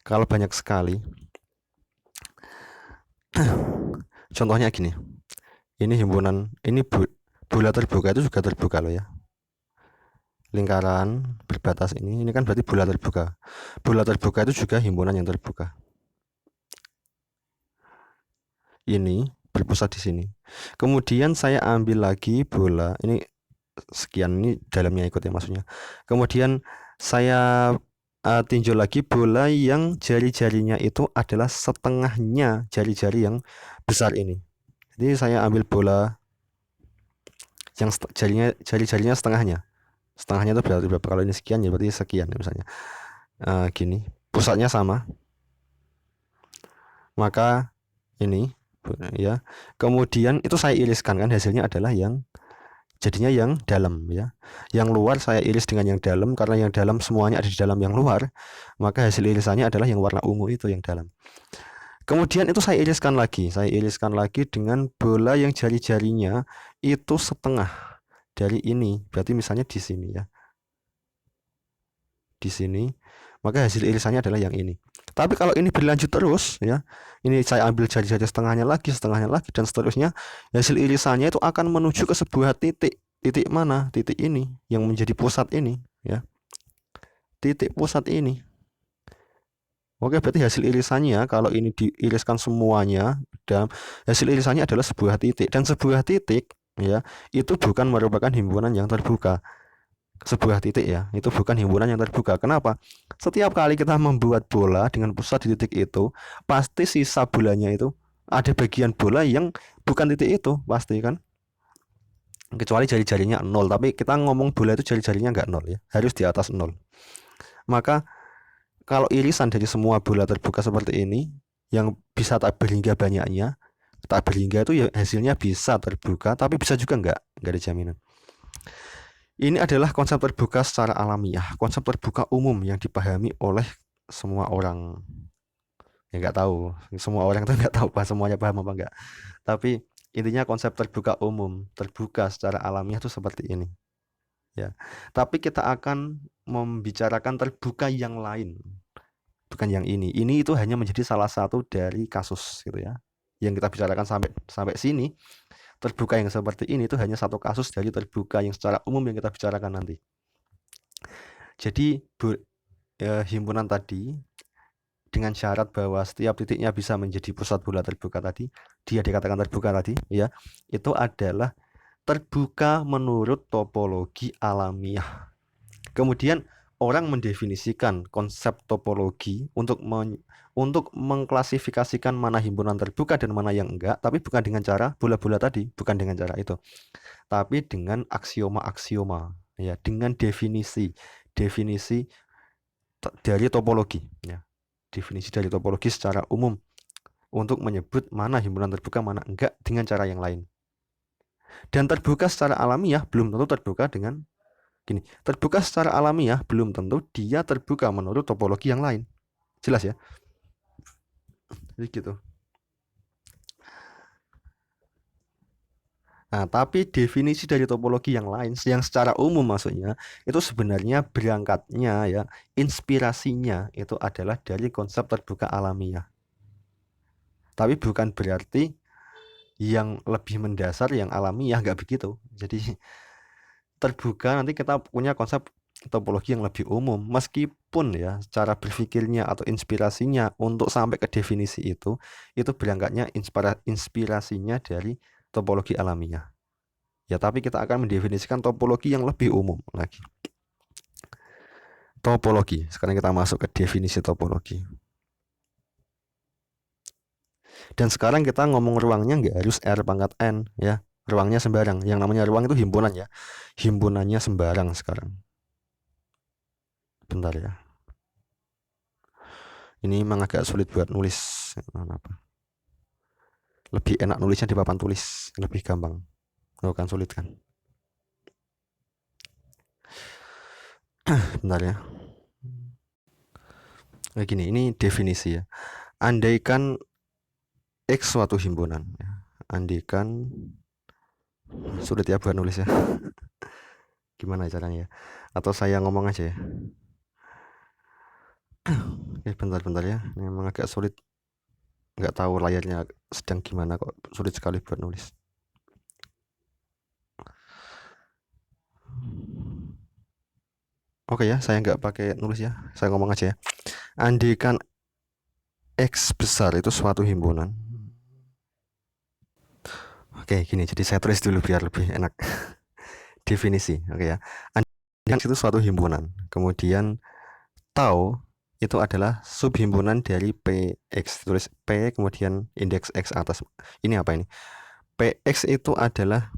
Kalau banyak sekali, contohnya gini. Ini himpunan, ini bola terbuka itu juga terbuka loh ya. Lingkaran berbatas ini kan berarti bola terbuka. Bola terbuka itu juga himpunan yang terbuka. Ini berpusat di sini. Kemudian saya ambil lagi bola, ini sekian, ini dalamnya ikut ya maksudnya. Kemudian saya tinjau lagi bola yang jari-jarinya itu adalah setengahnya jari-jari yang besar ini. Jadi saya ambil bola yang jari-jarinya setengahnya. Setengahnya itu berarti berapa? Kalau ini sekian ya berarti sekian ya misalnya. Gini, pusatnya sama. Maka ini ya. Kemudian itu saya iriskan kan, hasilnya adalah yang jadinya yang dalam ya. Yang luar saya iris dengan yang dalam, karena yang dalam semuanya ada di dalam yang luar, maka hasil irisannya adalah yang warna ungu itu, yang dalam. Kemudian itu saya iriskan lagi dengan bola yang jari-jarinya itu setengah dari ini. Berarti misalnya di sini ya. Di sini, maka hasil irisannya adalah yang ini. Tapi kalau ini berlanjut terus ya, ini saya ambil jari-jari setengahnya lagi dan seterusnya, hasil irisannya itu akan menuju ke sebuah titik. Titik mana? Titik ini yang menjadi pusat ini ya. Titik pusat ini. Oke, berarti hasil irisannya kalau ini diiriskan semuanya, dan hasil irisannya adalah sebuah titik, dan sebuah titik ya itu bukan merupakan himpunan yang terbuka. Sebuah titik ya, itu bukan himpunan yang terbuka. Kenapa? Setiap kali kita membuat bola dengan pusat di titik itu, pasti sisa bolanya itu ada bagian bola yang bukan titik itu, pasti kan? Kecuali jari-jarinya 0, tapi kita ngomong bola itu jari-jarinya nggak 0 ya, harus di atas 0. Maka kalau irisan dari semua bola terbuka seperti ini, yang bisa tak berhingga banyaknya, tak berhingga itu ya hasilnya bisa terbuka, tapi bisa juga nggak ada jaminan. Ini adalah konsep terbuka secara alamiah, konsep terbuka umum yang dipahami oleh semua orang. Ya nggak tahu, semua orang itu nggak tahu semuanya paham apa enggak. Tapi intinya konsep terbuka umum, terbuka secara alamiah itu seperti ini. Ya. Tapi kita akan membicarakan terbuka yang lain, bukan yang ini. Ini itu hanya menjadi salah satu dari kasus gitu ya. Yang kita bicarakan sampai sini, terbuka yang seperti ini itu hanya satu kasus dari terbuka yang secara umum yang kita bicarakan nanti. Jadi himpunan tadi dengan syarat bahwa setiap titiknya bisa menjadi pusat bola terbuka tadi, dia dikatakan terbuka tadi ya, itu adalah terbuka menurut topologi alamiah. Kemudian orang mendefinisikan konsep topologi untuk mengklasifikasikan mana himpunan terbuka dan mana yang enggak, tapi bukan dengan cara bola-bola tadi, bukan dengan cara itu, tapi dengan aksioma-aksioma ya, dengan definisi dari topologi ya, definisi dari topologi secara umum untuk menyebut mana himpunan terbuka mana enggak dengan cara yang lain. Dan terbuka secara alamiah belum tentu terbuka dengan gini, terbuka secara alamiah belum tentu dia terbuka menurut topologi yang lain. Jelas ya? Jadi gitu. Nah, tapi definisi dari topologi yang lain, yang secara umum maksudnya, itu sebenarnya berangkatnya ya, inspirasinya itu adalah dari konsep terbuka alamiah. Tapi bukan berarti yang lebih mendasar, yang alamiah, nggak begitu. Jadi terbuka nanti kita punya konsep topologi yang lebih umum, meskipun ya cara berpikirnya atau inspirasinya untuk sampai ke definisi itu berangkatnya inspirasinya dari topologi alamiah. Ya, tapi kita akan mendefinisikan topologi yang lebih umum lagi. Topologi. Sekarang kita masuk ke definisi topologi. Dan sekarang kita ngomong ruangnya nggak harus R pangkat N ya. Ruangnya sembarang. Yang namanya ruang itu himpunan ya. Himpunannya sembarang sekarang. Bentar ya. Ini memang agak sulit buat nulis. Kenapa? Lebih enak nulisnya di papan tulis, lebih gampang. Bukan sulit kan? Bentar ya. Kayak gini, ini definisi ya. Andaikan X suatu himpunan ya. Andaikan sulit ya buat nulis ya. Gimana caranya ya? Atau saya ngomong aja ya. Oke, bentar ya. Ini memang agak sulit. Nggak tahu layarnya sedang gimana kok sulit sekali buat nulis. Oke ya, saya nggak pakai nulis ya. Saya ngomong aja ya. Andaikan X besar itu suatu himpunan. Oke, gini. Jadi saya tulis dulu biar lebih enak. Definisi, oke ya. Andaikan itu suatu himpunan. Kemudian tau itu adalah subhimpunan dari PX. Tulis P kemudian indeks X atas. Ini apa ini? PX itu adalah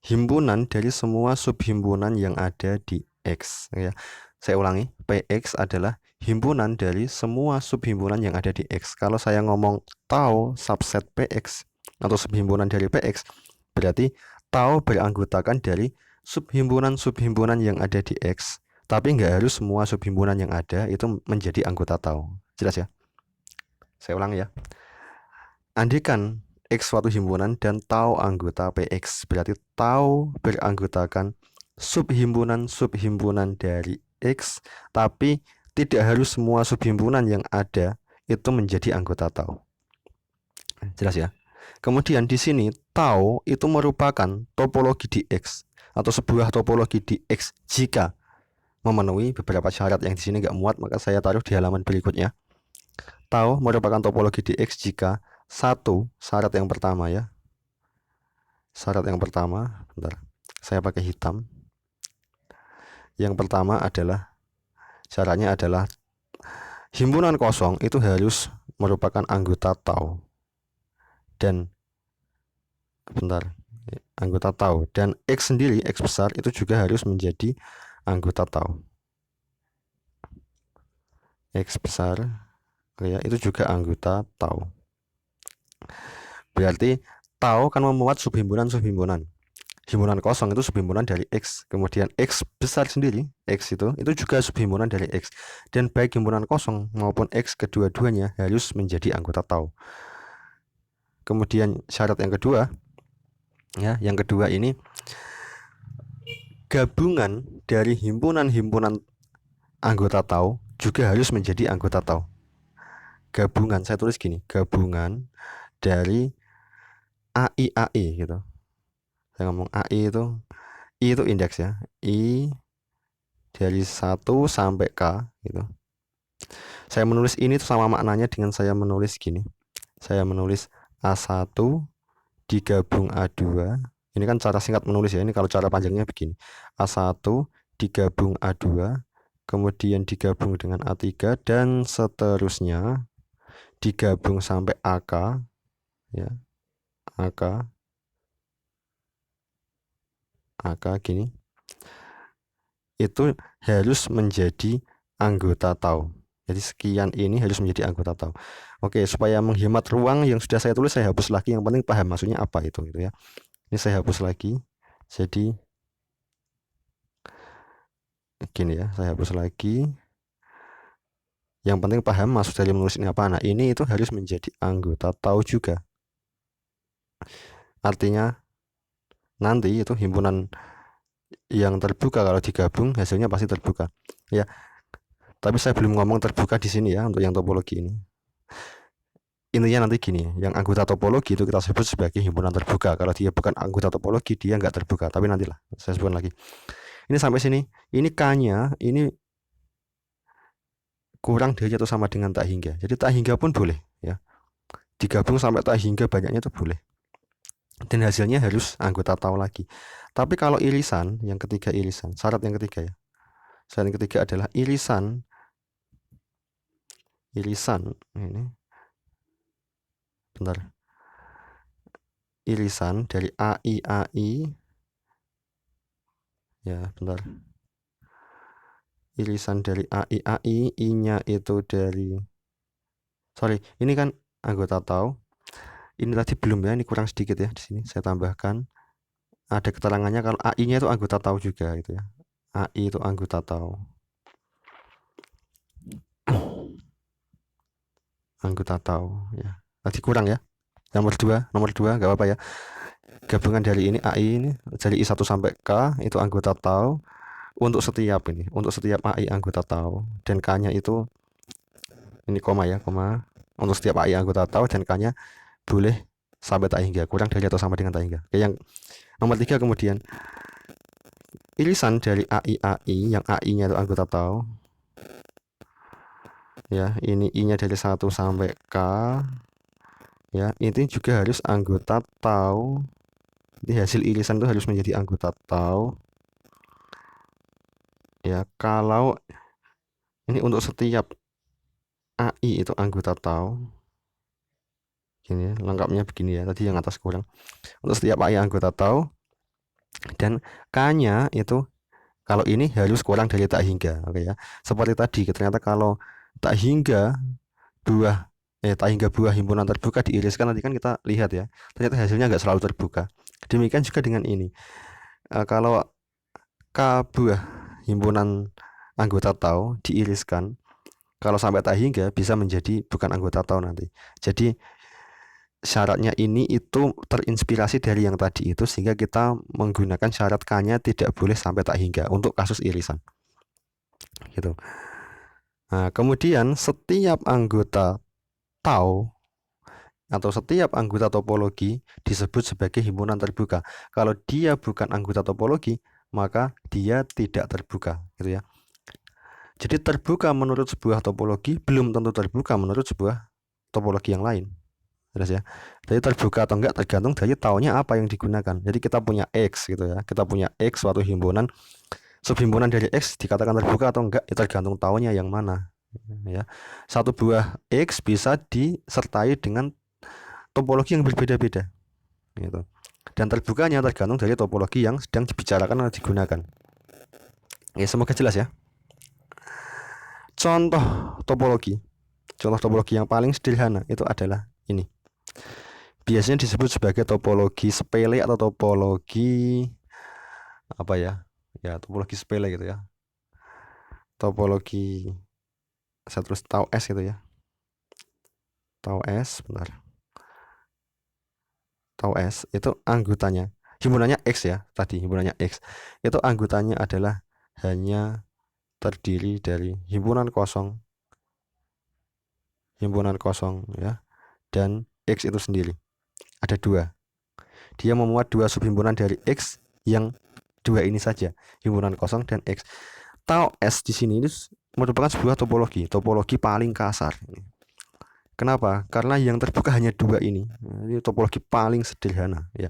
himpunan dari semua subhimpunan yang ada di X ya. Saya ulangi, PX adalah himpunan dari semua subhimpunan yang ada di X. Kalau saya ngomong tau subset PX atau subhimpunan dari PX, berarti tau beranggotakan dari subhimpunan-subhimpunan yang ada di X, tapi nggak harus semua subhimpunan yang ada itu menjadi anggota tau. Jelas ya? Saya ulang ya. Andikan X suatu himpunan dan tau anggota PX, berarti tau beranggotakan subhimpunan-subhimpunan dari X, tapi tidak harus semua subhimpunan yang ada itu menjadi anggota tau. Jelas ya? Kemudian di sini tau itu merupakan topologi di X atau sebuah topologi di X jika memenuhi beberapa syarat yang di sini nggak muat, maka saya taruh di halaman berikutnya. Tau merupakan topologi di X jika satu, syarat yang pertama ya. Syarat yang pertama, bentar, saya pakai hitam. Yang pertama adalah syaratnya adalah himpunan kosong itu harus merupakan anggota tau. Dan bentar, anggota tau, dan X sendiri, X besar itu juga harus menjadi anggota tau. X besar ya, itu juga anggota tau. Berarti tau kan memuat subhimpunan-subhimpunan. Himpunan kosong itu subhimpunan dari X. Kemudian X besar sendiri, X itu juga subhimpunan dari X. Dan baik himpunan kosong maupun X kedua-duanya harus menjadi anggota tau. Kemudian syarat yang kedua ya, yang kedua ini gabungan dari himpunan-himpunan anggota tau juga harus menjadi anggota tau. Gabungan, saya tulis gini, gabungan dari AI gitu. Saya ngomong AI itu, I itu indeks ya, I dari 1 sampai K gitu. Saya menulis ini tuh sama maknanya dengan saya menulis gini. Saya menulis A1 digabung A2. Ini kan cara singkat menulis ya. Ini kalau cara panjangnya begini. A1 digabung A2, kemudian digabung dengan A3 dan seterusnya digabung sampai AK ya. AK gini. Itu harus menjadi anggota tau. Jadi sekian ini harus menjadi anggota tau. Oke, supaya menghemat ruang yang sudah saya tulis, saya hapus lagi. Yang penting paham maksudnya apa itu gitu ya. Ini saya hapus lagi. Jadi gini ya, saya hapus lagi. Yang penting paham maksud dari menulis ini apa. Nah, ini itu harus menjadi anggota tau juga. Artinya nanti itu himpunan yang terbuka kalau digabung hasilnya pasti terbuka. Ya. Tapi saya belum ngomong terbuka di sini ya untuk yang topologi ini. Intinya nanti gini, yang anggota topologi itu kita sebut sebagai himpunan terbuka. Kalau dia bukan anggota topologi, dia nggak terbuka. Tapi nantilah saya sebutkan lagi. Ini sampai sini. Ini K-nya ini kurang dari atau sama dengan tak hingga. Jadi tak hingga pun boleh ya. Digabung sampai tak hingga banyaknya itu boleh. Dan hasilnya harus anggota tau lagi. Tapi kalau irisan, yang ketiga irisan, syarat yang ketiga ya. Syarat yang ketiga adalah irisan ini. Bentar. Irisan dari AI ya, bentar. Irisan dari AI, I-nya itu dari, sorry, ini kan anggota tau. Ini tadi belum ya, ini kurang sedikit ya di sini. Saya tambahkan ada keterangannya kalau AI-nya itu anggota tau juga gitu ya. AI itu anggota tau. Anggota tau ya. Tadi kurang ya. Nomor 2 nggak apa-apa ya. Gabungan dari ini AI ini dari I1 sampai K itu anggota tau untuk setiap AI anggota tau, dan K-nya itu ini koma ya, koma untuk setiap AI anggota tau, dan K-nya boleh sampai tak hingga, kurang dari atau sama dengan tak hingga. Oke, yang nomor 3 kemudian irisan dari AI yang AI-nya itu anggota tau ya, ini I-nya dari 1 sampai K ya, ini juga harus anggota tau. Jadi hasil irisan itu harus menjadi anggota tau ya, kalau ini untuk setiap AI itu anggota tau. Gini ya, lengkapnya begini ya, tadi yang atas kurang. Untuk setiap AI anggota tau, dan K-nya itu kalau ini harus kurang dari tak hingga. Oke ya. Seperti tadi, ternyata kalau tak hingga buah himpunan terbuka diiriskan, nanti kan kita lihat ya, ternyata hasilnya nggak selalu terbuka. Demikian juga dengan ini. Kalau K buah himpunan anggota tau diiriskan, kalau sampai tak hingga bisa menjadi bukan anggota tau nanti. Jadi syaratnya ini itu terinspirasi dari yang tadi itu, sehingga kita menggunakan syarat K-nya tidak boleh sampai tak hingga untuk kasus irisan. Gitu. Nah, kemudian setiap anggota tau atau setiap anggota topologi disebut sebagai himpunan terbuka. Kalau dia bukan anggota topologi, maka dia tidak terbuka, gitu ya. Jadi terbuka menurut sebuah topologi belum tentu terbuka menurut sebuah topologi yang lain. Jelas ya. Jadi terbuka atau enggak tergantung dari taunya apa yang digunakan. Jadi kita punya X gitu ya. Kita punya X suatu himpunan, subhimpunan dari X dikatakan terbuka atau enggak, itu tergantung taunya yang mana. Ya. Satu buah X bisa disertai dengan topologi yang berbeda-beda. Gitu. Dan terbukanya tergantung dari topologi yang sedang dibicarakan atau digunakan. Ya, semoga jelas ya. Contoh topologi yang paling sederhana itu adalah ini. Biasanya disebut sebagai topologi sepele atau topologi apa ya? Ya, topologi sepele gitu ya. Topologi saya terus tau S gitu ya. Tau S, bentar. Tau S itu anggotanya, himpunannya X ya, tadi himpunannya X. Itu anggotanya adalah hanya terdiri dari himpunan kosong ya, dan X itu sendiri. Ada dua. Dia memuat dua subhimpunan dari X yang dua ini saja, himpunan kosong dan X. Tau S di sini ini merupakan sebuah topologi paling kasar. Kenapa? Karena yang terbuka hanya dua ini. Ini topologi paling sederhana ya.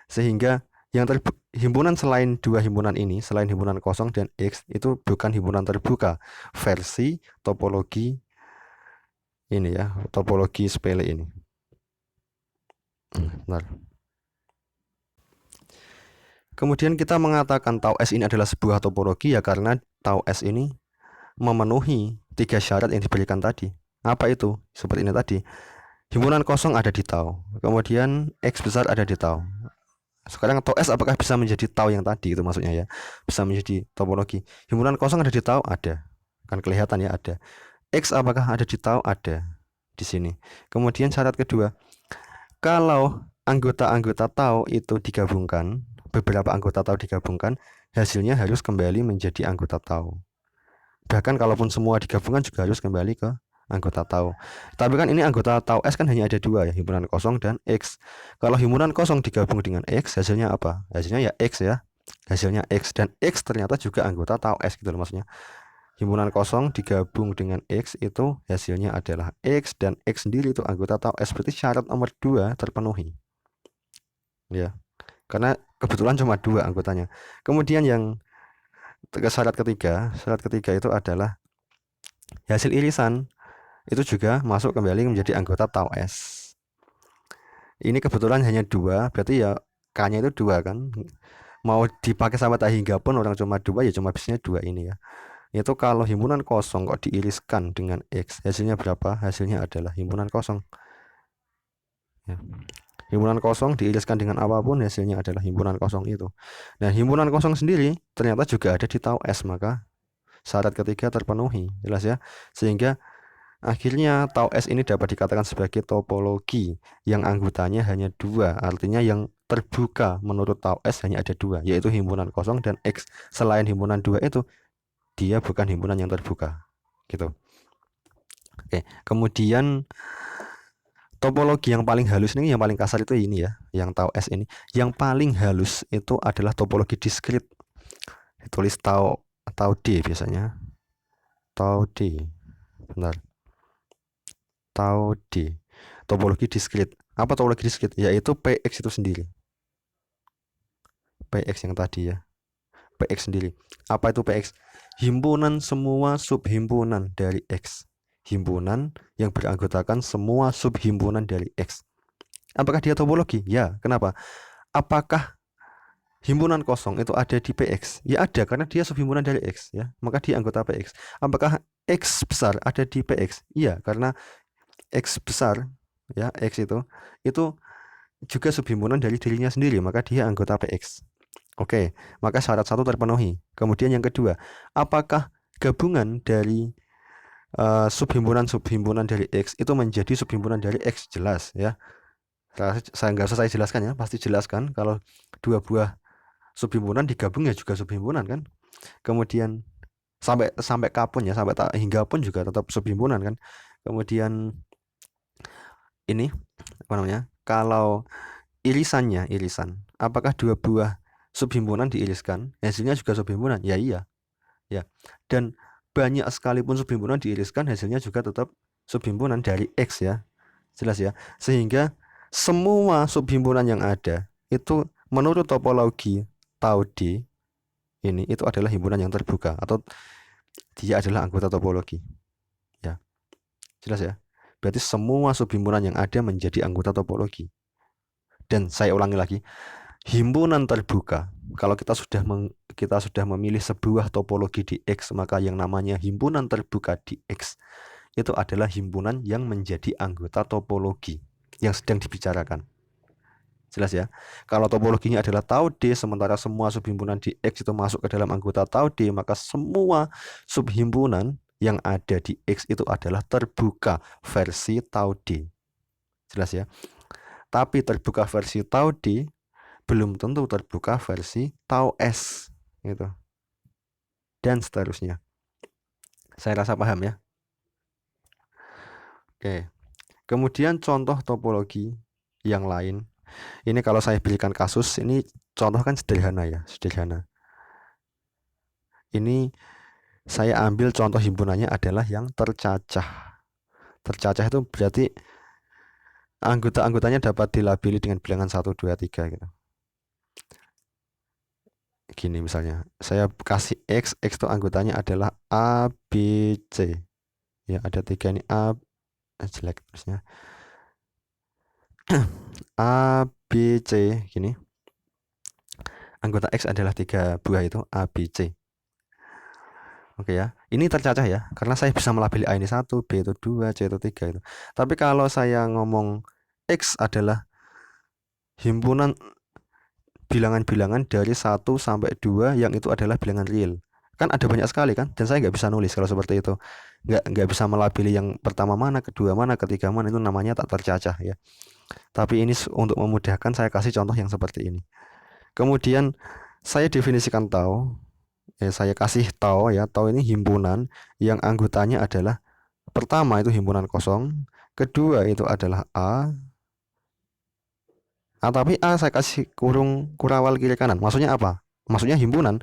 Sehingga yang himpunan selain dua himpunan ini, selain himpunan kosong dan X, itu bukan himpunan terbuka versi topologi ini ya, topologi sepele ini. Bentar. Kemudian kita mengatakan tau S ini adalah sebuah topologi ya karena tau S ini memenuhi tiga syarat yang diberikan tadi. Apa itu? Seperti ini tadi. Himpunan kosong ada di tau, kemudian X besar ada di tau. Sekarang tau S apakah bisa menjadi tau yang tadi, itu maksudnya ya. Bisa menjadi topologi. Himpunan kosong ada di tau, ada. Kan kelihatan ya, ada. X apakah ada di tau? Ada di sini. Kemudian syarat kedua, kalau anggota-anggota tau itu digabungkan, beberapa anggota tau digabungkan, hasilnya harus kembali menjadi anggota tau. Bahkan kalaupun semua digabungkan juga harus kembali ke anggota tau. Tapi kan ini anggota tau S kan hanya ada dua ya, himpunan kosong dan X. Kalau himpunan kosong digabung dengan X, hasilnya apa? Hasilnya ya X ya. Hasilnya X, dan X ternyata juga anggota tau S gitu loh maksudnya. Himpunan kosong digabung dengan X itu hasilnya adalah X, dan X sendiri itu anggota tau S. Berarti syarat nomor 2 terpenuhi. Ya. Karena kebetulan cuma dua anggotanya. Kemudian yang syarat ketiga itu adalah hasil irisan itu juga masuk kembali menjadi anggota tau S. Ini kebetulan hanya dua, berarti ya K-nya itu dua kan. Mau dipakai sama tak hingga pun orang cuma dua, ya cuma bisnya dua ini ya. Itu kalau himpunan kosong kok diiriskan dengan X, hasilnya berapa? Hasilnya adalah himpunan kosong ya. Himpunan kosong diiriskan dengan apapun, hasilnya adalah himpunan kosong itu. Nah, himpunan kosong sendiri ternyata juga ada di tau S, maka syarat ketiga terpenuhi, jelas ya. Sehingga akhirnya tau S ini dapat dikatakan sebagai topologi yang anggotanya hanya dua. Artinya yang terbuka menurut tau S hanya ada dua, yaitu himpunan kosong dan X. Selain himpunan dua itu, dia bukan himpunan yang terbuka gitu. Oke, kemudian topologi yang paling halus ini, yang paling kasar itu ini ya, yang tau S ini. Yang paling halus itu adalah topologi diskrit. Ditulis tau D biasanya. Tau D. Bentar. Tau D. Topologi diskrit. Apa topologi diskrit? Yaitu PX itu sendiri. PX yang tadi ya. PX sendiri. Apa itu PX? Himpunan semua subhimpunan dari X. Himpunan yang beranggotakan semua subhimpunan dari X. Apakah dia topologi? Ya. Kenapa? Apakah himpunan kosong itu ada di PX? Ya ada, karena dia subhimpunan dari X ya. Maka dia anggota PX. Apakah X besar ada di PX? Iya, karena X besar ya, X itu juga subhimpunan dari dirinya sendiri, maka dia anggota PX. Oke, maka syarat satu terpenuhi. Kemudian yang kedua, apakah gabungan dari subhimpunan dari X itu menjadi subhimpunan dari X? Jelas ya. Saya nggak usah saya jelaskan ya, pasti jelaskan kalau dua buah subhimpunan digabung ya juga subhimpunan kan. Kemudian sampai kapun ya, sampai hingga pun juga tetap subhimpunan kan. Kemudian ini apa namanya? Kalau irisan, apakah dua buah subhimpunan diiriskan, hasilnya juga subhimpunan? Ya iya. Ya. Dan banyak sekalipun subhimpunan diiriskan, hasilnya juga tetap subhimpunan dari X ya. Jelas ya. Sehingga semua subhimpunan yang ada itu menurut topologi tau D ini itu adalah himpunan yang terbuka atau dia adalah anggota topologi. Ya. Jelas ya. Berarti semua subhimpunan yang ada menjadi anggota topologi. Dan saya ulangi lagi, himpunan terbuka. Kalau kita sudah memilih sebuah topologi di X, maka yang namanya himpunan terbuka di X itu adalah himpunan yang menjadi anggota topologi yang sedang dibicarakan. Jelas ya. Kalau topologinya adalah tau D, sementara semua subhimpunan di X itu masuk ke dalam anggota tau D, maka semua subhimpunan yang ada di X itu adalah terbuka versi tau D. Jelas ya. Tapi terbuka versi tau D belum tentu terbuka versi tau S gitu. Dan seterusnya. Saya rasa paham ya. Oke. Kemudian contoh topologi yang lain. Ini kalau saya berikan kasus, ini contoh kan sederhana ya, sederhana. Ini saya ambil contoh himpunannya adalah yang tercacah. Tercacah itu berarti anggota-anggotanya dapat dilabeli dengan bilangan 1, 2, 3 gitu. Gini misalnya, saya kasih X itu anggotanya adalah A, B, C. Ya, ada 3 ini A, jelek terusnya. A, B, C gini. Anggota X adalah 3 buah itu A, B, C. Oke ya. Ini tercacah ya, karena saya bisa melabeli A ini 1, B itu 2, C itu 3 itu. Tapi kalau saya ngomong X adalah himpunan bilangan-bilangan dari 1 sampai 2 yang itu adalah bilangan real. Kan ada banyak sekali kan, dan saya nggak bisa nulis kalau seperti itu. Nggak bisa melabeli yang pertama mana, kedua mana, ketiga mana, itu namanya tak tercacah ya. Tapi ini untuk memudahkan saya kasih contoh yang seperti ini. Kemudian saya definisikan tau. Saya kasih tau ya, tau ini himpunan yang anggotanya adalah pertama itu himpunan kosong, kedua itu adalah A. Tapi A saya kasih kurung kurawal kiri kanan. Maksudnya apa? Maksudnya himpunan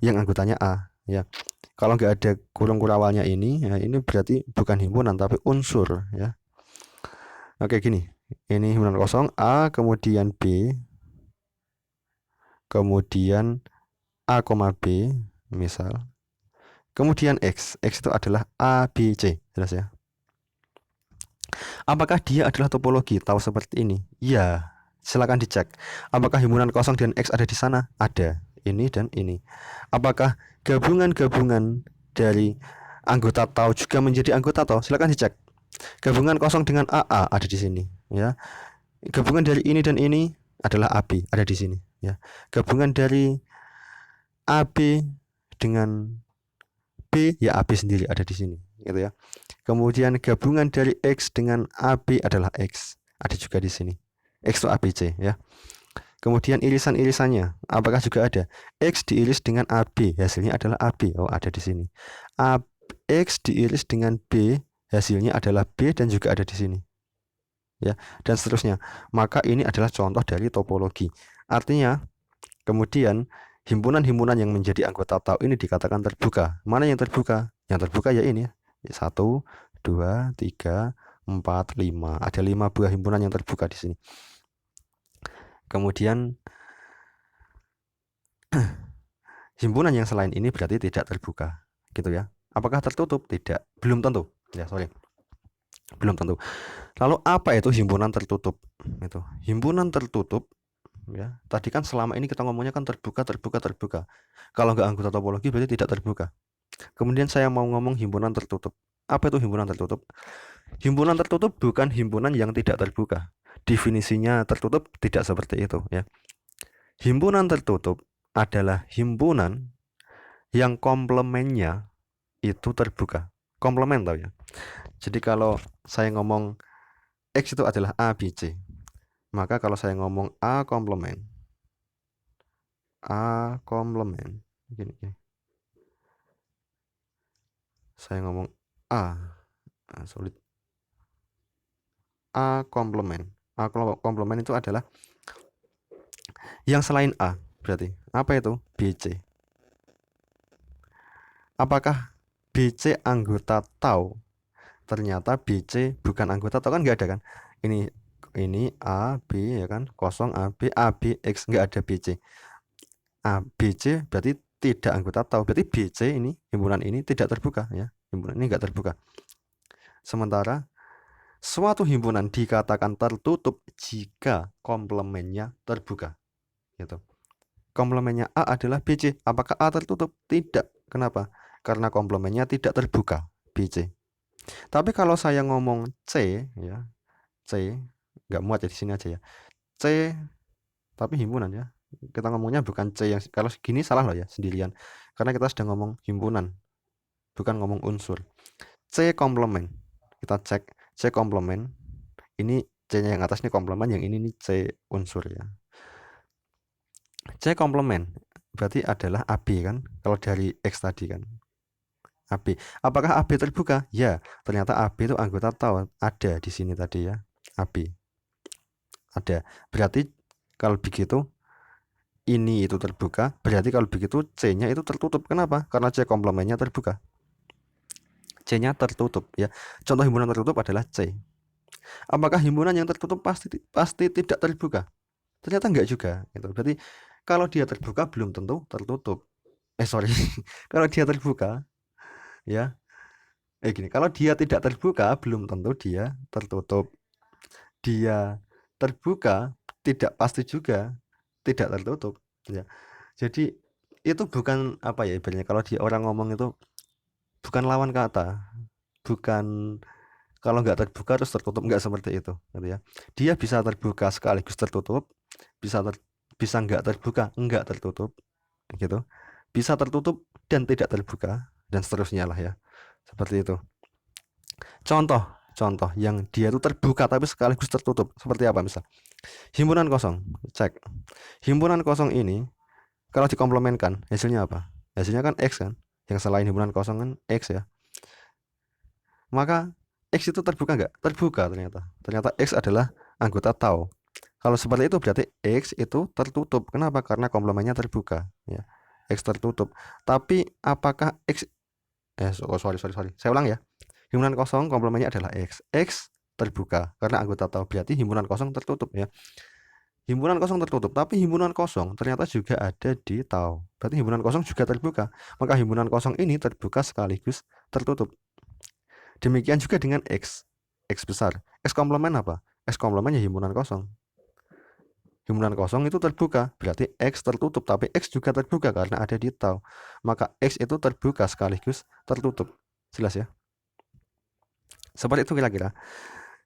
yang anggotanya A ya. Kalau nggak ada kurung kurawalnya ini, ya ini berarti bukan himpunan tapi unsur ya. Oke gini, ini himpunan kosong A, kemudian B, kemudian A, B, misal. Kemudian X itu adalah A, B, C, jelas ya. Apakah dia adalah topologi? Tahu seperti ini? Ya, silakan dicek. Apakah himpunan kosong dan X ada di sana? Ada. Ini dan ini. Apakah gabungan-gabungan dari anggota tau juga menjadi anggota tau? Silakan dicek. Gabungan kosong dengan AA ada di sini, ya. Gabungan dari ini dan ini adalah AB, ada di sini, ya. Gabungan dari AB dengan B, ya AB sendiri ada di sini, gitu ya. Kemudian gabungan dari X dengan AB adalah X, ada juga di sini. X itu ABC ya. Kemudian irisan-irisannya, apakah juga ada? X diiris dengan AB, hasilnya adalah AB. Oh, ada di sini. X diiris dengan B, hasilnya adalah B dan juga ada di sini. Ya, dan seterusnya. Maka ini adalah contoh dari topologi. Artinya, kemudian himpunan-himpunan yang menjadi anggota tau ini dikatakan terbuka. Mana yang terbuka? Yang terbuka ya ini ya. 1, 2, 3, 4, 5. Ada 5 buah himpunan yang terbuka di sini. Kemudian himpunan yang selain ini berarti tidak terbuka, gitu ya. Apakah tertutup? Tidak, belum tentu. Ya, sorry. Belum tentu. Lalu apa itu himpunan tertutup? Itu. Himpunan tertutup ya. Tadi kan selama ini kita ngomongnya kan terbuka. Kalau nggak anggota topologi berarti tidak terbuka. Kemudian saya mau ngomong himpunan tertutup. Apa itu himpunan tertutup? Himpunan tertutup bukan himpunan yang tidak terbuka. definisinya tertutup tidak seperti itu ya. Himpunan tertutup adalah himpunan yang komplemennya itu terbuka. Komplemen tau ya. Jadi kalau saya ngomong X itu adalah A, B, C, maka kalau saya ngomong A komplemen gini. Saya ngomong A, sulit. A komplemen itu adalah yang selain A. Berarti apa itu? BC. Apakah BC anggota tau? Ternyata BC bukan anggota tau, kan nggak ada kan? Ini A, B ya kan? Kosong A, B, X, nggak ada BC. A, BC berarti tidak anggota tau. Berarti BC ini, himpunan ini tidak terbuka ya. Himpunan ini nggak terbuka. Sementara suatu himpunan dikatakan tertutup jika komplemennya terbuka. Gitu. Komplemennya A adalah BC. Apakah A tertutup? Tidak. Kenapa? Karena komplemennya tidak terbuka, BC. Tapi kalau saya ngomong C ya, C nggak muat ya di sini aja ya. C tapi himpunan ya. Kita ngomongnya bukan C yang kalau segini salah loh ya sendirian. Karena kita sedang ngomong himpunan, bukan ngomong unsur. C komplemen. Kita cek C komplemen. Ini C-nya yang atas ini komplemen, yang ini nih C unsur ya. C komplemen berarti adalah AB kan, kalau dari X tadi kan. AB. Apakah AB terbuka? Ya, ternyata AB itu anggota tau, ada di sini tadi ya. AB. Ada. Berarti kalau begitu ini itu terbuka, berarti kalau begitu C-nya itu tertutup. Kenapa? Karena C komplemennya terbuka. C-nya tertutup ya. Contoh himpunan tertutup adalah C. Apakah himpunan yang tertutup pasti tidak terbuka? Ternyata enggak juga. Gitu. Berarti kalau dia terbuka belum tentu tertutup. Kalau dia terbuka ya. Gini, kalau dia tidak terbuka belum tentu dia tertutup. Dia terbuka tidak pasti juga tidak tertutup ya. Jadi itu bukan apa ya ibaratnya, kalau dia orang ngomong itu bukan lawan kata, bukan kalau nggak terbuka terus tertutup, nggak seperti itu gitu ya. Dia bisa terbuka sekaligus tertutup, bisa nggak terbuka nggak tertutup gitu, bisa tertutup dan tidak terbuka, dan seterusnya lah ya, seperti itu. Contoh yang dia itu terbuka tapi sekaligus tertutup seperti apa? Misal himpunan kosong, cek himpunan kosong ini kalau dikomplemenkan hasilnya apa? Hasilnya kan X kan, yang selain himpunan kosong kan X ya. Maka X itu terbuka nggak? Terbuka ternyata X adalah anggota tau. Kalau seperti itu berarti X itu tertutup. Kenapa? Karena komplemennya terbuka ya. X tertutup. Tapi apakah X sorry. Saya ulang ya. Himpunan kosong komplemennya adalah X. X terbuka karena anggota tau. Berarti himpunan kosong tertutup ya. Himpunan kosong tertutup, tapi himpunan kosong ternyata juga ada di tau. Berarti himpunan kosong juga terbuka. Maka himpunan kosong ini terbuka sekaligus tertutup. Demikian juga dengan X. X besar. X komplemen apa? X komplemen ya himpunan kosong. Himpunan kosong itu terbuka, berarti X tertutup, tapi X juga terbuka karena ada di tau. Maka X itu terbuka sekaligus tertutup. Jelas ya? Seperti itu kira-kira.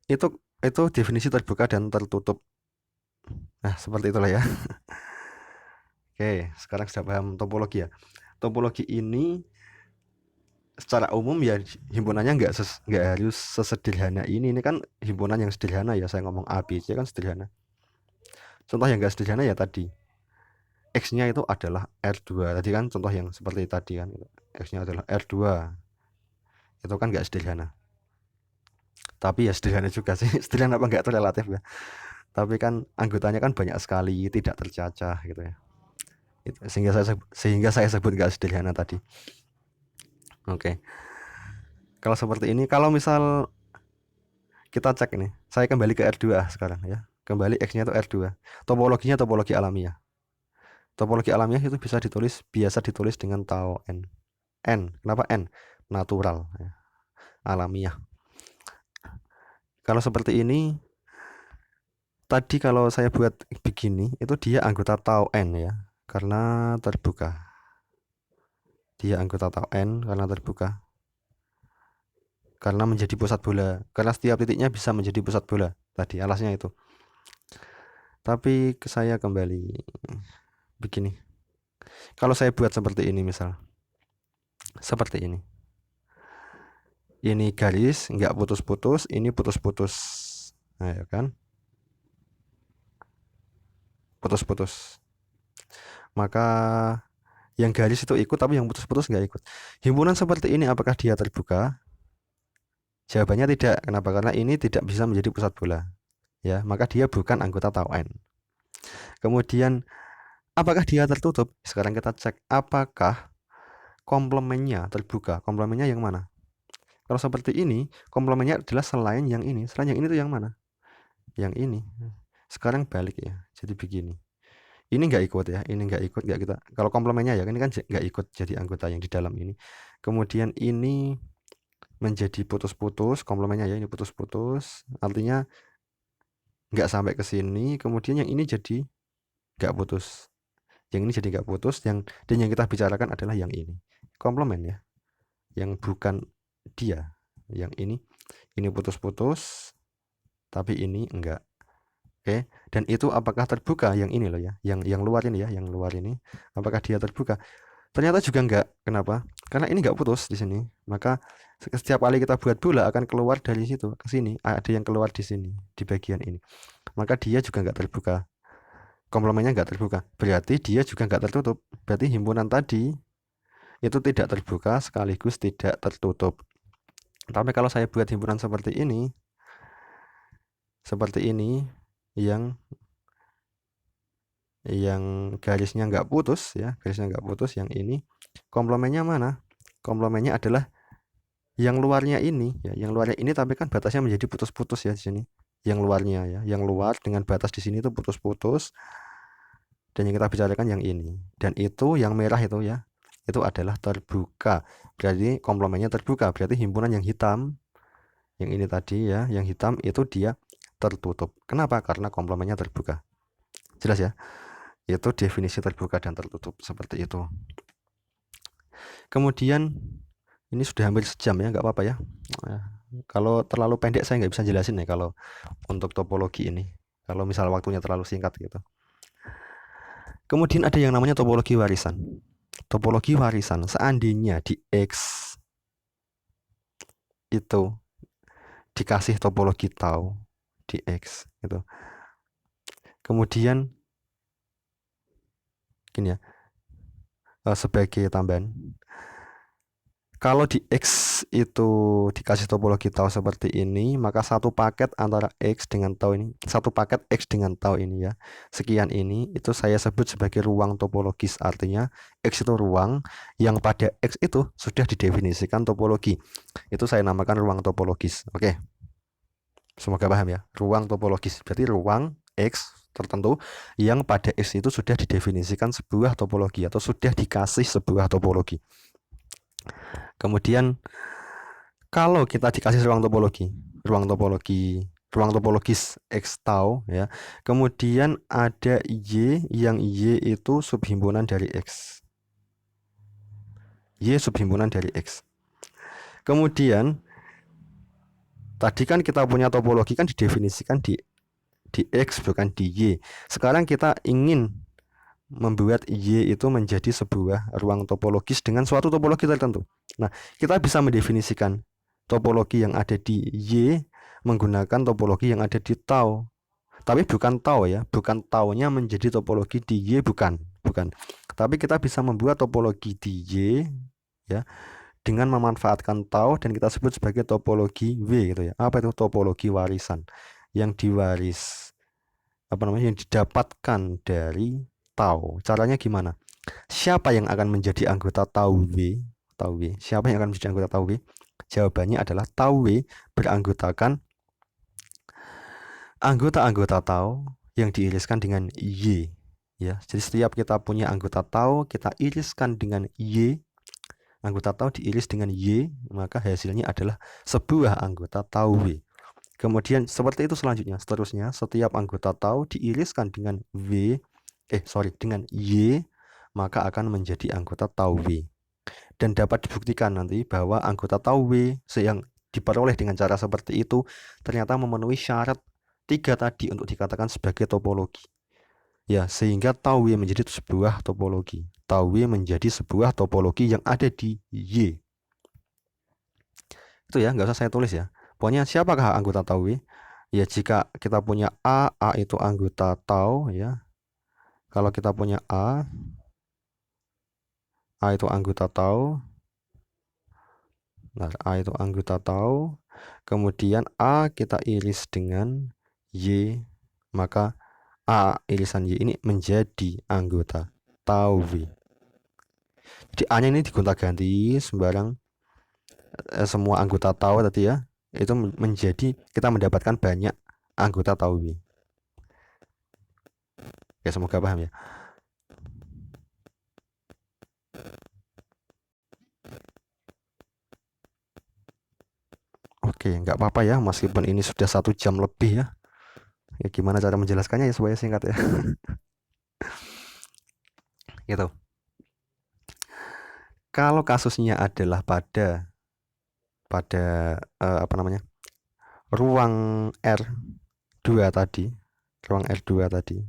Itu definisi terbuka dan tertutup. Nah, seperti itulah ya. Oke, sekarang sudah paham topologi ya. Topologi ini secara umum ya himpunannya nggak harus sesederhana ini. Ini kan himpunan yang sederhana ya. Saya ngomong A, B, C kan sederhana. Contoh yang nggak sederhana ya tadi. X-nya itu adalah R2. Tadi kan contoh yang seperti tadi kan. X-nya adalah R2. Itu kan nggak sederhana. Tapi ya sederhana juga sih. Sederhana apa nggak itu relatif ya. Tapi kan anggotanya kan banyak sekali, tidak tercacah gitu ya. Sehingga saya sebut nggak sederhana tadi. Oke. Kalau seperti ini, kalau misal kita cek ini, saya kembali ke R2 sekarang ya. Kembali X-nya itu R2. Topologinya topologi alamiah. Topologi alamiah itu biasa ditulis dengan tau N. N, kenapa N? Natural ya. Alamiah. Kalau seperti ini, tadi kalau saya buat begini, itu dia anggota tau N ya, karena terbuka. Dia anggota tau N karena terbuka. Karena menjadi pusat bola. Karena setiap titiknya bisa menjadi pusat bola. Tadi alasnya itu. Tapi saya kembali begini. Kalau saya buat seperti ini misal, seperti ini. Ini garis nggak putus-putus, ini putus-putus. Nah, ya kan? Putus-putus. Maka yang garis itu ikut, tapi yang putus-putus nggak ikut. Himpunan seperti ini apakah dia terbuka? Jawabannya tidak. Kenapa? Karena ini tidak bisa menjadi pusat bola. Ya, maka dia bukan anggota tau N. Kemudian apakah dia tertutup? Sekarang kita cek apakah komplemennya terbuka. Komplemennya yang mana? Kalau seperti ini, komplemennya adalah selain yang ini. Selain yang ini tuh yang mana? Yang ini. Sekarang balik ya. Jadi begini. Ini nggak ikut ya. Ini nggak ikut, nggak kita. Kalau komplemennya ya, ini kan nggak ikut jadi anggota yang di dalam ini. Kemudian ini menjadi putus-putus. Komplemennya ya ini putus-putus. Artinya nggak sampai ke sini. Kemudian yang ini jadi nggak putus. Yang ini jadi nggak putus. Dan yang kita bicarakan adalah yang ini. Komplemen ya. Yang bukan dia. Yang ini putus-putus. Tapi ini enggak. Oke, dan itu apakah terbuka? Yang ini loh ya, yang luar ini ya, yang luar ini, apakah dia terbuka? Ternyata juga enggak. Kenapa? Karena ini enggak putus di sini. Maka setiap kali kita buat bola akan keluar dari situ ke sini. Ada yang keluar di sini, di bagian ini. Maka dia juga enggak terbuka. Komplemennya enggak terbuka. Berarti dia juga enggak tertutup. Berarti himpunan tadi itu tidak terbuka sekaligus tidak tertutup. Tapi kalau saya buat himpunan seperti ini yang garisnya nggak putus ya, garisnya nggak putus, yang ini komplemennya mana? Komplemennya adalah yang luarnya ini ya, yang luarnya ini, tapi kan batasnya menjadi putus-putus ya di sini. Yang luarnya ya, yang luar dengan batas di sini itu putus-putus. Dan yang kita bicarakan yang ini. Dan itu yang merah itu ya, itu adalah terbuka. Berarti komplemennya terbuka. Berarti himpunan yang hitam, yang ini tadi ya, yang hitam itu dia tertutup. Kenapa? Karena komplemennya terbuka. Jelas ya? Itu definisi terbuka dan tertutup seperti itu. Kemudian ini sudah hampir sejam ya, nggak apa-apa ya. Kalau terlalu pendek saya nggak bisa jelasin ya kalau untuk topologi ini. Kalau misal waktunya terlalu singkat gitu. Kemudian ada yang namanya topologi warisan. Topologi warisan, seandainya di X itu dikasih topologi tau di X gitu. Kemudian gini ya, sebagai tambahan, kalau di X itu dikasih topologi tau seperti ini, maka satu paket antara X dengan tau ini, satu paket X dengan tau ini ya, sekian ini, itu saya sebut sebagai ruang topologis. Artinya X itu ruang yang pada X itu sudah didefinisikan topologi. Itu saya namakan ruang topologis. Oke, semoga paham ya. Ruang topologis berarti ruang X tertentu yang pada X itu sudah didefinisikan sebuah topologi atau sudah dikasih sebuah topologi. Kemudian kalau kita dikasih ruang topologis X tau ya, kemudian ada Y, yang Y itu subhimpunan dari X. Y subhimpunan dari X. Kemudian tadi kan kita punya topologi kan didefinisikan di X bukan di Y. Sekarang kita ingin membuat Y itu menjadi sebuah ruang topologis dengan suatu topologi tertentu. Nah, kita bisa mendefinisikan topologi yang ada di Y menggunakan topologi yang ada di tau. Tapi bukan tau ya, bukan taunya menjadi topologi di Y, bukan. Tapi kita bisa membuat topologi di Y ya dengan memanfaatkan tau, dan kita sebut sebagai topologi W gitu ya. Apa itu topologi warisan? Yang yang didapatkan dari tau. Caranya gimana? Siapa yang akan menjadi anggota tau W? Siapa yang akan menjadi anggota tau W? Jawabannya adalah tau W beranggotakan anggota-anggota tau yang diiriskan dengan Y ya. Jadi setiap kita punya anggota tau, kita iriskan dengan Y. Anggota tau diiris dengan Y, maka hasilnya adalah sebuah anggota tau W. Kemudian seperti itu seterusnya setiap anggota tau diiriskan dengan dengan Y, maka akan menjadi anggota tau W. Dan dapat dibuktikan nanti bahwa anggota tau W yang diperoleh dengan cara seperti itu ternyata memenuhi syarat tiga tadi untuk dikatakan sebagai topologi. Ya, sehingga tau W menjadi sebuah topologi. Tau W menjadi sebuah topologi yang ada di Y. Itu ya, nggak usah saya tulis ya. Pokoknya siapakah anggota tau W? Ya, jika kita punya A itu anggota tau ya. Kalau kita punya A itu anggota tau. Nah, A itu anggota tau. Kemudian A kita iris dengan Y, maka A irisan Y ini menjadi anggota tau W. Jadi A-nya ini digonta-ganti sembarang semua anggota tau tadi ya. Itu menjadi kita mendapatkan banyak anggota tau W. Ya, semoga paham ya. Oke, nggak apa-apa ya, meskipun ini sudah 1 jam lebih ya. Ya gimana cara menjelaskannya ya supaya singkat ya. Gitu. Kalau kasusnya adalah pada apa namanya? Ruang R2 tadi, ruang R2 tadi.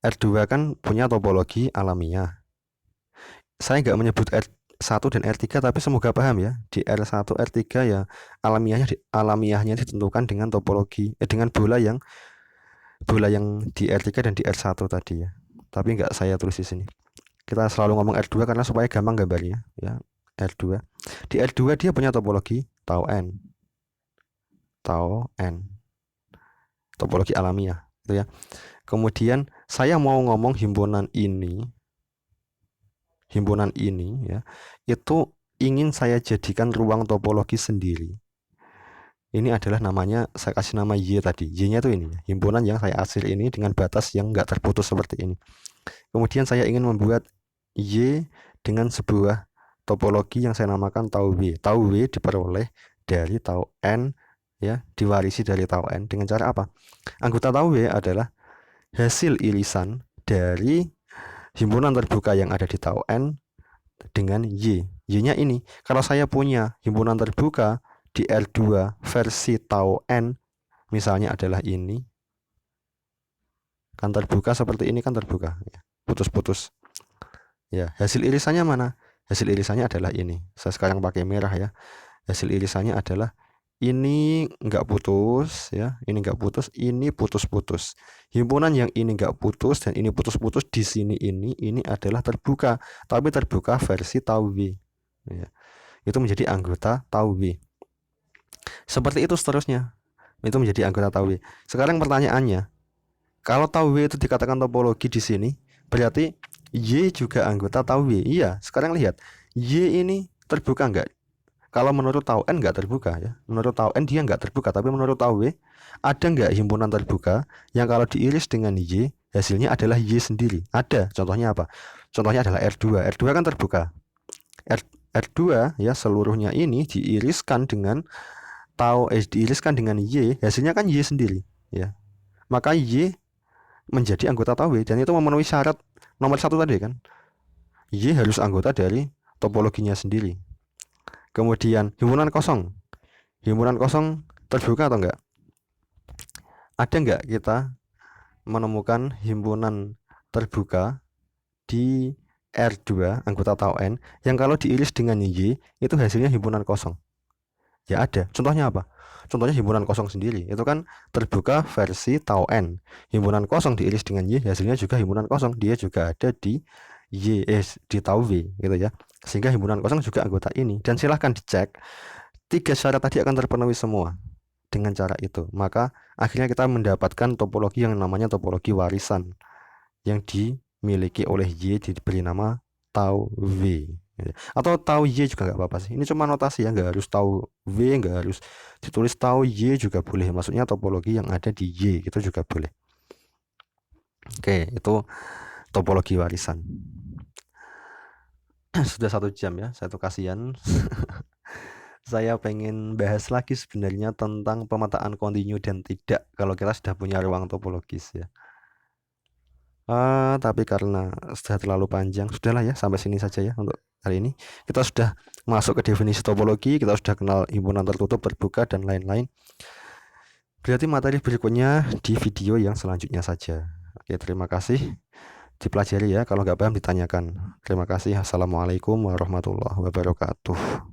R2 kan punya topologi alamiah. Saya nggak menyebut R1 dan R3, tapi semoga paham ya. Di R1, R3 ya alamiahnya ditentukan dengan topologi dengan bola yang di R3 dan di R1 tadi ya. Tapi nggak saya tulis di sini. Kita selalu ngomong R2 karena supaya gampang gambarnya ya. R2. Di R2 dia punya topologi tau n. Tau n. Topologi alamiah itu ya. Kemudian saya mau ngomong himpunan ini ya, itu ingin saya jadikan ruang topologi sendiri. Ini adalah namanya, saya kasih nama Y tadi. Y-nya itu ini, himpunan yang saya arsir ini dengan batas yang nggak terputus seperti ini. Kemudian saya ingin membuat Y dengan sebuah topologi yang saya namakan tau W. Tau W diperoleh dari tau n ya, diwarisi dari tau n dengan cara apa? Anggota tau W adalah hasil irisan dari himpunan terbuka yang ada di tau n dengan Y. Y-nya ini, kalau saya punya himpunan terbuka di R2 versi tau n, misalnya adalah ini, kan terbuka seperti ini, kan terbuka ya, putus-putus ya. Hasil irisannya mana? Hasil irisannya adalah ini. Saya sekarang pakai merah ya. Hasil irisannya adalah ini nggak putus ya, ini nggak putus, ini putus-putus. Himpunan yang ini nggak putus dan ini putus-putus di sini ini adalah terbuka, tapi terbuka versi tau W ya. Itu menjadi anggota tau W. Seperti itu seterusnya. Itu menjadi anggota tau W. Sekarang pertanyaannya, kalau tau W itu dikatakan topologi di sini, berarti Y juga anggota tau W. Iya, sekarang lihat. Y ini terbuka enggak? Kalau menurut tau n enggak terbuka ya. Menurut tau n dia enggak terbuka, tapi menurut tau W ada enggak himpunan terbuka yang kalau diiris dengan Y hasilnya adalah Y sendiri? Ada. Contohnya apa? Contohnya adalah R2. R2 kan terbuka. R2 ya, seluruhnya ini diiriskan dengan diiriskan dengan Y, hasilnya kan Y sendiri ya. Maka Y menjadi anggota tau W dan itu memenuhi syarat nomor 1 tadi kan. Y harus anggota dari topologinya sendiri. Kemudian himpunan kosong. Himpunan kosong terbuka atau enggak? Ada enggak kita menemukan himpunan terbuka di R2 anggota tau n yang kalau diiris dengan Y itu hasilnya himpunan kosong? Ya ada. Contohnya apa? Contohnya himpunan kosong sendiri. Itu kan terbuka versi tau n. Himpunan kosong diiris dengan Y hasilnya juga himpunan kosong. Dia juga ada di Y di tau W gitu ya. Sehingga himpunan kosong juga anggota ini. Dan silahkan dicek 3 syarat tadi akan terpenuhi semua dengan cara itu. Maka akhirnya kita mendapatkan topologi yang namanya topologi warisan yang dimiliki oleh Y, diberi nama tau W. Atau tau Y juga nggak apa-apa sih. Ini cuma notasi ya, nggak harus tau W, nggak harus ditulis tau Y juga boleh. Maksudnya topologi yang ada di Y itu juga boleh. Oke, itu topologi warisan. Sudah 1 jam ya, saya tuh kasihan. Saya pengen bahas lagi sebenarnya tentang pemetaan kontinu dan tidak kalau kita sudah punya ruang topologis ya. Tapi karena sudah terlalu panjang, sudahlah ya, sampai sini saja ya untuk hari ini. Kita sudah masuk ke definisi topologi, kita sudah kenal himpunan tertutup, terbuka, dan lain-lain. Berarti materi berikutnya di video yang selanjutnya saja. Oke, terima kasih. Dipelajari ya, kalau nggak paham ditanyakan. Terima kasih. Assalamualaikum warahmatullahi wabarakatuh.